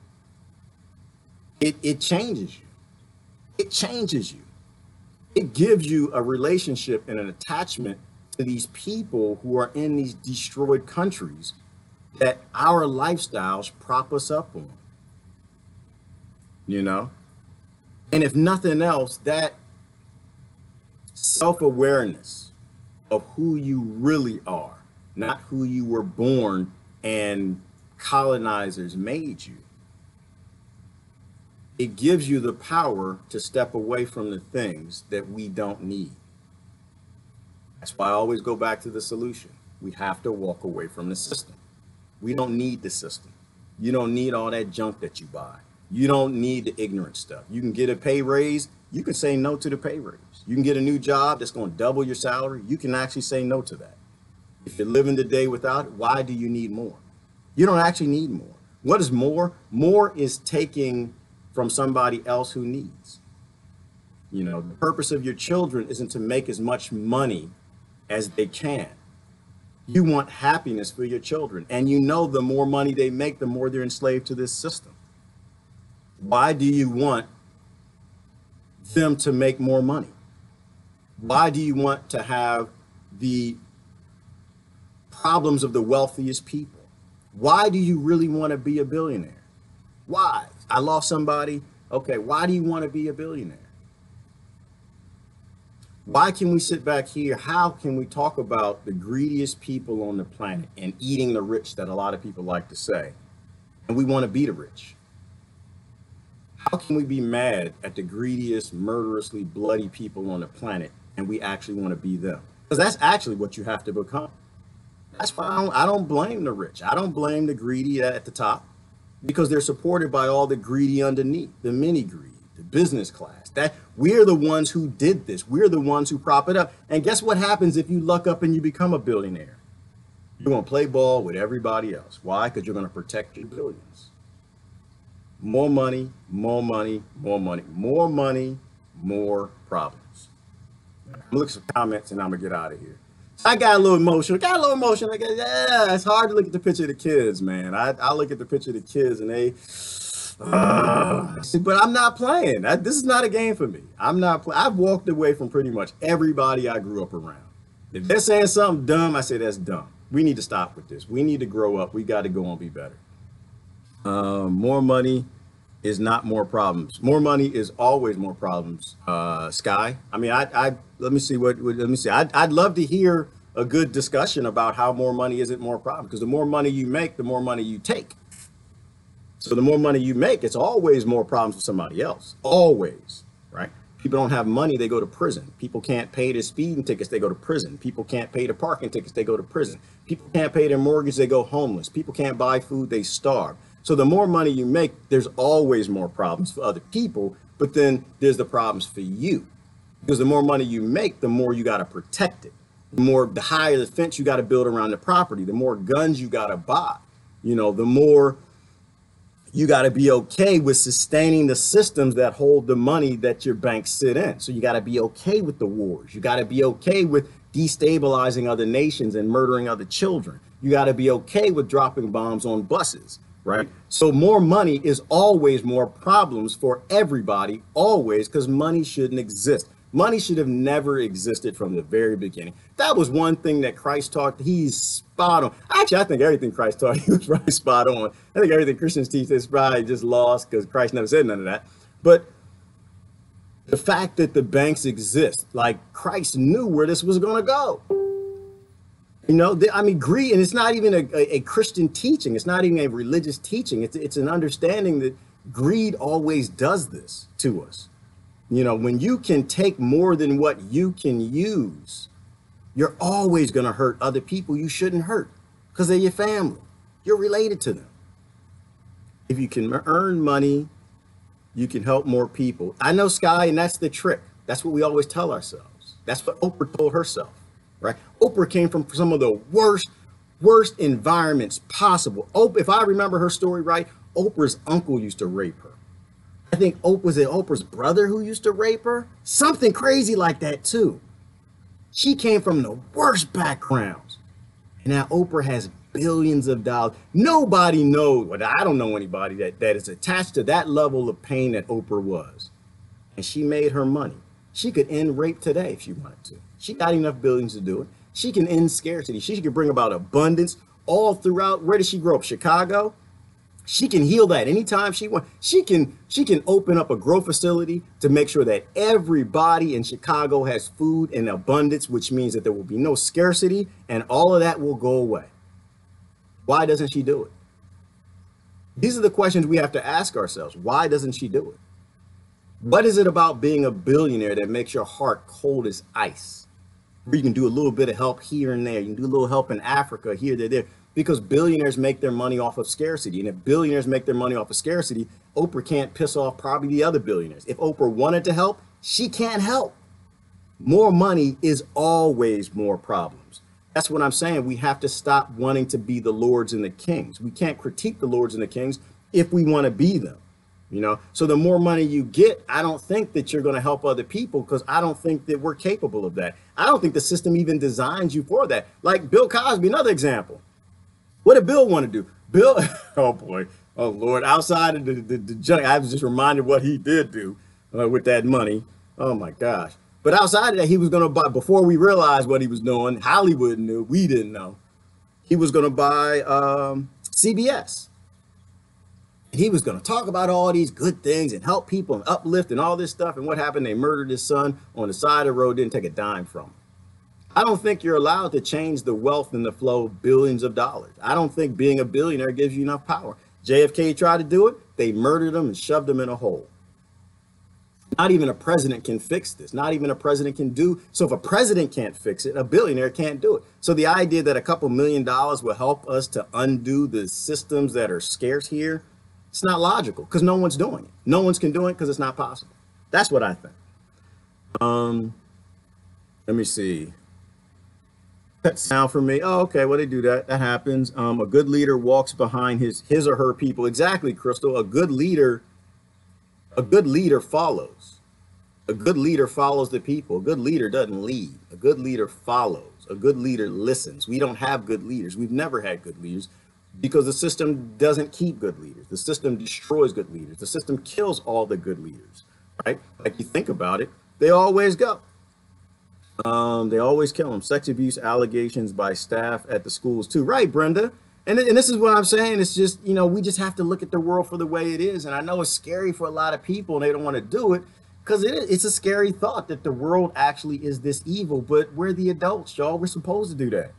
it changes you. It changes you. It gives you a relationship and an attachment to these people who are in these destroyed countries that our lifestyles prop us up on, you know? And if nothing else, that self-awareness of who you really are, not who you were born and colonizers made you, it gives you the power to step away from the things that we don't need. That's why I always go back to the solution. We have to walk away from the system. We don't need the system. You don't need all that junk that you buy. You don't need the ignorant stuff. You can get a pay raise. You can say no to the pay raise. You can get a new job that's going to double your salary. You can actually say no to that. If you're living the day without it, why do you need more? You don't actually need more. What is more? More is taking from somebody else who needs. You know, the purpose of your children isn't to make as much money as they can. You want happiness for your children. And you know the more money they make, the more they're enslaved to this system. Why do you want them to make more money? Why do you want to have the problems of the wealthiest people? Why do you really want to be a billionaire? Why? I lost somebody. Okay, why do you want to be a billionaire? Why can we sit back here? How can we talk about the greediest people on the planet and eating the rich that a lot of people like to say, and we want to be the rich? How can we be mad at the greediest, murderously bloody people on the planet and we actually want to be them? Because that's actually what you have to become. That's why I don't blame the rich. I don't blame the greedy at the top, because they're supported by all the greedy underneath, the mini greed, the business class. That we're the ones who did this. We're the ones who prop it up. And guess what happens if you luck up and you become a billionaire? You're going to play ball with everybody else. Why? Because you're going to protect your billions. More money, more money, more money, more money, more problems. I'm going to look at some comments and I'm going to get out of here. I got a little emotional. Yeah, it's hard to look at the picture of the kids, man. I look at the picture of the kids and they, but I'm not playing. This is not a game for me. I'm not playing. I've walked away from pretty much everybody I grew up around. If they're saying something dumb, I say that's dumb. We need to stop with this. We need to grow up. We got to go and be better. More money is not more problems. More money is always more problems. Sky. I mean, let me see let me see. I'd love to hear a good discussion about how more money isn't more problem, because the more money you make, the more money you take. So the more money you make, it's always more problems for somebody else. Always, right? People don't have money, they go to prison. People can't pay their speeding tickets, they go to prison. People can't pay their parking tickets, they go to prison. People can't pay their mortgage, they go homeless. People can't buy food, they starve. So the more money you make, there's always more problems for other people, but then there's the problems for you. Because the more money you make, the more you got to protect it. The higher the fence you got to build around the property, the more guns you got to buy. You know, the more you got to be okay with sustaining the systems that hold the money that your banks sit in. So you got to be okay with the wars. You got to be okay with destabilizing other nations and murdering other children. You got to be okay with dropping bombs on buses. Right? So more money is always more problems for everybody, always, because money shouldn't exist. Money should have never existed from the very beginning. That was one thing that Christ taught. He's spot on. Actually, I think everything Christ taught, he was probably spot on. I think everything Christians teach is probably just lost because Christ never said none of that. But the fact that the banks exist, like Christ knew where this was going to go. You know, I mean, greed, and it's not even a Christian teaching. It's not even a religious teaching. It's an understanding that greed always does this to us. You know, when you can take more than what you can use, you're always going to hurt other people you shouldn't hurt because they're your family. You're related to them. If you can earn money, you can help more people. I know, Sky, and that's the trick. That's what we always tell ourselves. That's what Oprah told herself. Right? Oprah came from some of the worst environments possible. If I remember her story right, Oprah's uncle used to rape her. I think was it Oprah's brother who used to rape her? Something crazy like that too. She came from the worst backgrounds. And now Oprah has billions of dollars. Nobody knows, well, I don't know anybody that is attached to that level of pain that Oprah was. And she made her money. She could end rape today if she wanted to. She got enough billions to do it. She can end scarcity. She can bring about abundance all throughout. Where did she grow up? Chicago. She can heal that anytime she wants. She can open up a grow facility to make sure that everybody in Chicago has food in abundance, which means that there will be no scarcity and all of that will go away. Why doesn't she do it? These are the questions we have to ask ourselves. Why doesn't she do it? What is it about being a billionaire that makes your heart cold as ice? Where you can do a little bit of help here and there. You can do a little help in Africa, here, there. Because billionaires make their money off of scarcity. And if billionaires make their money off of scarcity, Oprah can't piss off probably the other billionaires. If Oprah wanted to help, she can't help. More money is always more problems. That's what I'm saying. We have to stop wanting to be the lords and the kings. We can't critique the lords and the kings if we want to be them. you know? So the more money you get, I don't think that you're going to help other people, because I don't think that we're capable of that. I don't think the system even designs you for that. Like Bill Cosby, another example. What did Bill want to do? Bill, oh boy, oh Lord, outside of the junk, I was just reminded what he did do with that money. Oh my gosh. But outside of that, he was going to buy, before we realized what he was doing, Hollywood knew, we didn't know, he was going to buy CBS. He was going to talk about all these good things and help people and uplift and all this stuff. And what happened? They murdered his son on the side of the road, didn't take a dime from him. I don't think you're allowed to change the wealth and the flow of billions of dollars. I don't think being a billionaire gives you enough power. JFK tried to do it. They murdered him and shoved him in a hole. Not even a president can fix this. Not even a president can do. So if a president can't fix it, a billionaire can't do it. So the idea that a couple $1 million will help us to undo the systems that are scarce here, it's not logical, because no one's doing it. No one's can do it because it's not possible. That's what I think. Let me see. That sound for me. Oh, okay. Well, they do that. That happens. A good leader walks behind his or her people. Exactly, Crystal. A good leader follows. A good leader follows the people. A good leader doesn't lead. A good leader follows. A good leader listens. We don't have good leaders. We've never had good leaders, because the system doesn't keep good leaders. The system destroys good leaders. The system kills all the good leaders, right? Like, you think about it, they always go. They always kill them. Sex abuse allegations by staff at the schools too. Right, Brenda? And this is what I'm saying. It's just, you know, we just have to look at the world for the way it is. And I know it's scary for a lot of people and they don't want to do it, because it's a scary thought that the world actually is this evil. But we're the adults, y'all. We're supposed to do that.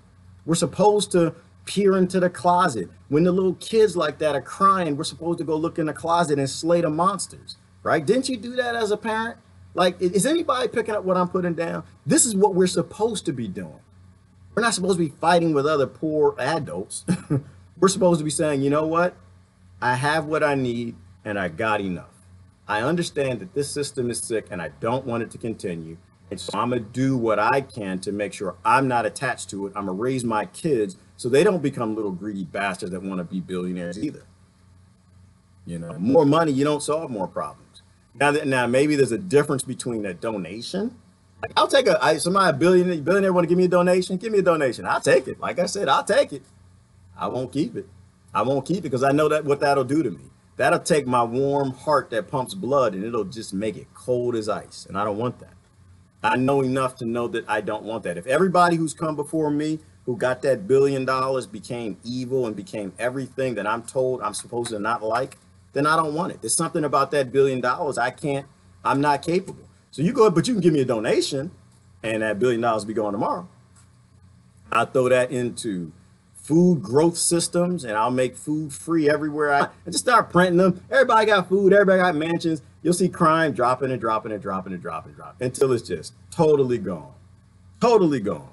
We're supposed to peer into the closet. When the little kids like that are crying, we're supposed to go look in the closet and slay the monsters, right? Didn't you do that as a parent? Like, is anybody picking up what I'm putting down? This is what we're supposed to be doing. We're not supposed to be fighting with other poor adults. We're supposed to be saying, you know what? I have what I need and I got enough. I understand that this system is sick and I don't want it to continue. And so I'm going to do what I can to make sure I'm not attached to it. I'm going to raise my kids so they don't become little greedy bastards that want to be billionaires either. You know, more money, you don't solve more problems. Now maybe there's a difference between a donation. Like, I'll take somebody, a billionaire want to give me a donation. Give me a donation. I'll take it. Like I said, I'll take it. I won't keep it. I won't keep it because I know that what that'll do to me. That'll take my warm heart that pumps blood and it'll just make it cold as ice. And I don't want that. I know enough to know that I don't want that. If everybody who's come before me who got that $1 billion became evil and became everything that I'm told I'm supposed to not like, then I don't want it. There's something about that $1 billion I'm not capable. So you go, but you can give me a donation and that $1 billion will be gone tomorrow. I'll throw that into food growth systems and I'll make food free everywhere. I just start printing them. Everybody got food, everybody got mansions. You'll see crime dropping and dropping and dropping and dropping and dropping until it's just totally gone. Totally gone.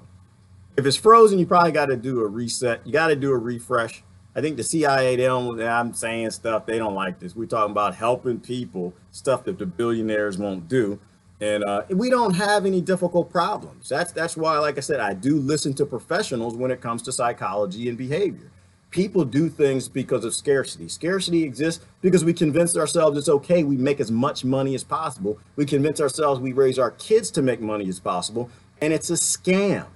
If it's frozen, you probably got to do a reset. You got to do a refresh. I think the CIA, I'm saying stuff, they don't like this. We're talking about helping people, stuff that the billionaires won't do. And we don't have any difficult problems. That's why, like I said, I do listen to professionals when it comes to psychology and behavior. People do things because of scarcity. Scarcity exists because we convince ourselves it's okay. We make as much money as possible. We convince ourselves we raise our kids to make money as possible. And it's a scam.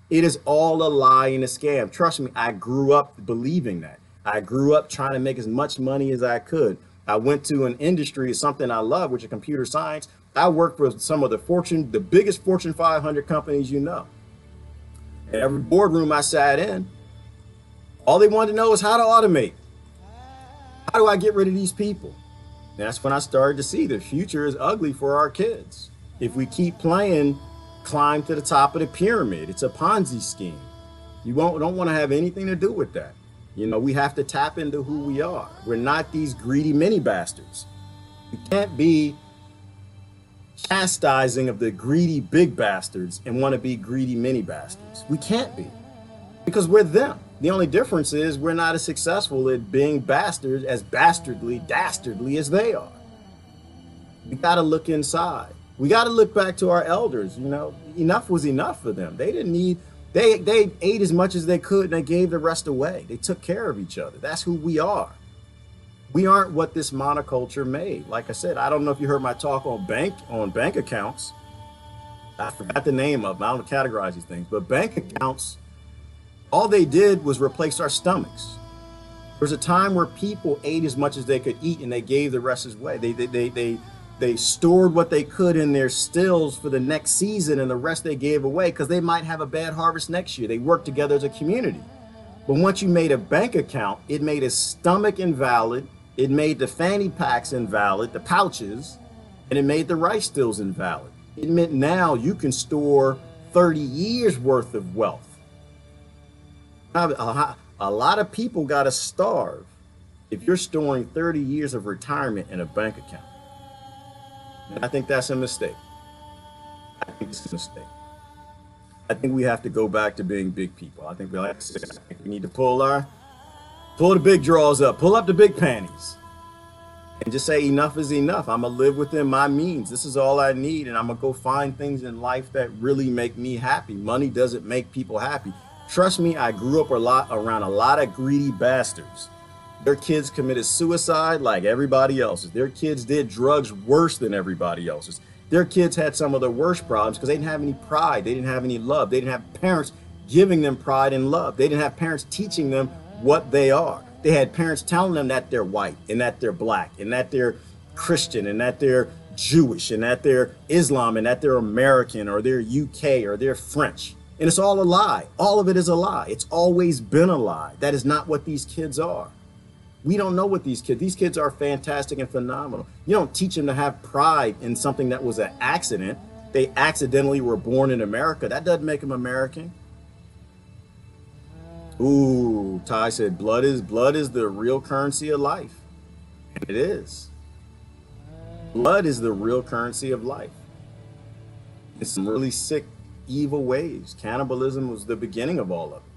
It is all a lie and a scam. Trust me, I grew up believing that. I grew up trying to make as much money as I could. I went to an industry, something I love, which is computer science. I worked for some of the biggest Fortune 500 companies you know. And every boardroom I sat in, all they wanted to know is how to automate. How do I get rid of these people? And that's when I started to see the future is ugly for our kids. If we keep playing climb to the top of the pyramid, it's a Ponzi scheme. You don't want to have anything to do with that. You know, we have to tap into who we are. We're not these greedy mini bastards. We can't be chastising of the greedy big bastards and want to be greedy mini bastards. We can't be, because we're them. The only difference is we're not as successful at being bastards as dastardly as they are. We got to look inside. We got to look back to our elders. You know, enough was enough for them. They didn't need, they ate as much as they could and they gave the rest away. They took care of each other. That's who we are. We aren't what this monoculture made. Like I said, I don't know if you heard my talk on bank accounts. I forgot the name of them. I don't categorize these things, but bank accounts, all they did was replace our stomachs. There was a time where people ate as much as they could eat and they gave the rest away. They stored what they could in their stills for the next season, and the rest they gave away because they might have a bad harvest next year. They worked together as a community. But once you made a bank account, it made a stomach invalid. It made the fanny packs invalid, the pouches, and it made the rice stills invalid. It meant now you can store 30 years worth of wealth. A lot of people got to starve if you're storing 30 years of retirement in a bank account. And I think that's a mistake. I think it's a mistake. I think we have to go back to being big people. I think we need to pull the big drawers up, pull up the big panties, and just say enough is enough. I'm gonna live within my means. This is all I need, and I'm gonna go find things in life that really make me happy. Money doesn't make people happy. Trust me, I grew up around a lot of greedy bastards. Their kids committed suicide like everybody else's. Their kids did drugs worse than everybody else's. Their kids had some of the worst problems because they didn't have any pride. They didn't have any love. They didn't have parents giving them pride and love. They didn't have parents teaching them what they are. They had parents telling them that they're white and that they're black and that they're Christian and that they're Jewish and that they're Islam and that they're American or they're UK or they're French. And it's all a lie. All of it is a lie. It's always been a lie. That is not what these kids are. We don't know what these kids are fantastic and phenomenal. You don't teach them to have pride in something that was an accident. They accidentally were born in America. That doesn't make them American. Ooh, Ty said blood is the real currency of life. And it is. Blood is the real currency of life. In some really sick, evil ways. Cannibalism was the beginning of all of it.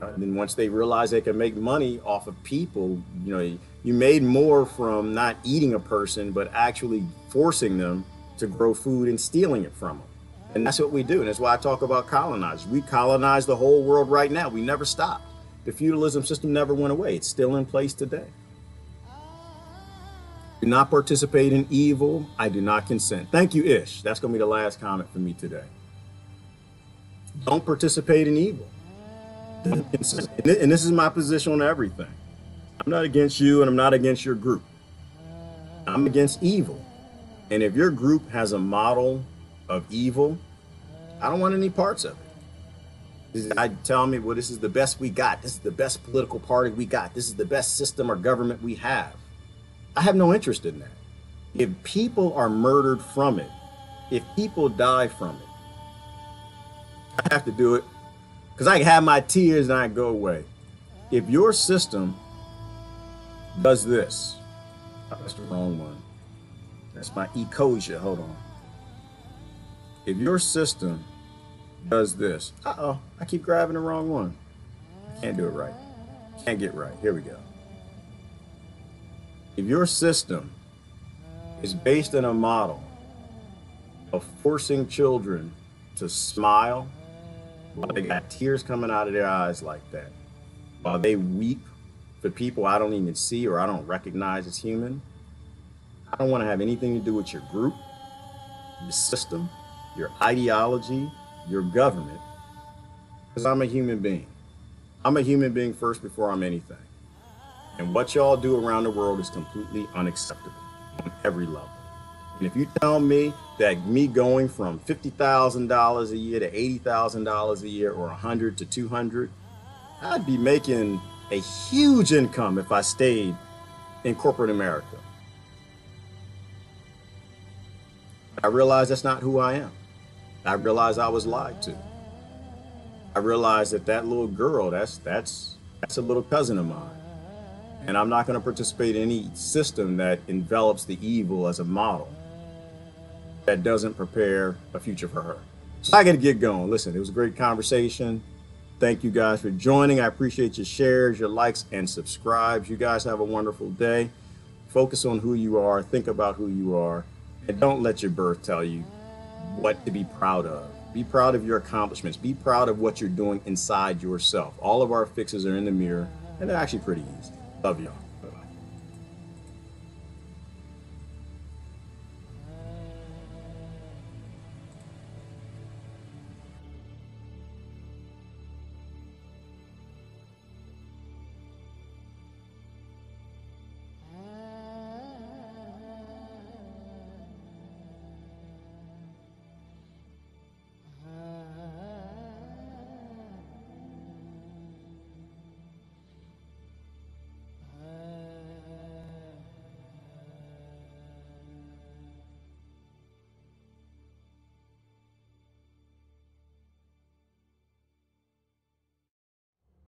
And then once they realized they could make money off of people, you made more from not eating a person, but actually forcing them to grow food and stealing it from them. And that's what we do. And that's why I talk about colonizers. We colonize the whole world right now. We never stopped. The feudalism system never went away. It's still in place today. Do not participate in evil. I do not consent. Thank you, Ish. That's going to be the last comment for me today. Don't participate in evil. And this is my position on everything. I'm not against you and I'm not against your group. I'm against evil. And if your group has a model of evil, I don't want any parts of it. I tell me, well, this is the best we got. This is the best political party we got. This is the best system or government we have. I have no interest in that. If people are murdered from it, if people die from it, I have to do it because I can have my tears and I go away. If your system does this, oh, that's the wrong one. That's my ecosia. Hold on. If your system does this, I keep grabbing the wrong one. Can't do it right. Can't get right. Here we go. If your system is based on a model of forcing children to smile while they got tears coming out of their eyes like that, while they weep for people I don't even see or I don't recognize as human, I don't want to have anything to do with your group, your system, your ideology, your government, because I'm a human being. I'm a human being first before I'm anything. And what y'all do around the world is completely unacceptable on every level. And if you tell me that me going from $50,000 a year to $80,000 a year or 100 to 200, I'd be making a huge income if I stayed in corporate America. I realized that's not who I am. I realized I was lied to. I realized that little girl, that's a little cousin of mine. And I'm not going to participate in any system that envelops the evil as a model that doesn't prepare a future for her. So I got to get going. Listen, it was a great conversation. Thank you guys for joining. I appreciate your shares, your likes, and subscribes. You guys have a wonderful day. Focus on who you are. Think about who you are. And don't let your birth tell you what to be proud of. Be proud of your accomplishments. Be proud of what you're doing inside yourself. All of our fixes are in the mirror, and they're actually pretty easy. Love y'all.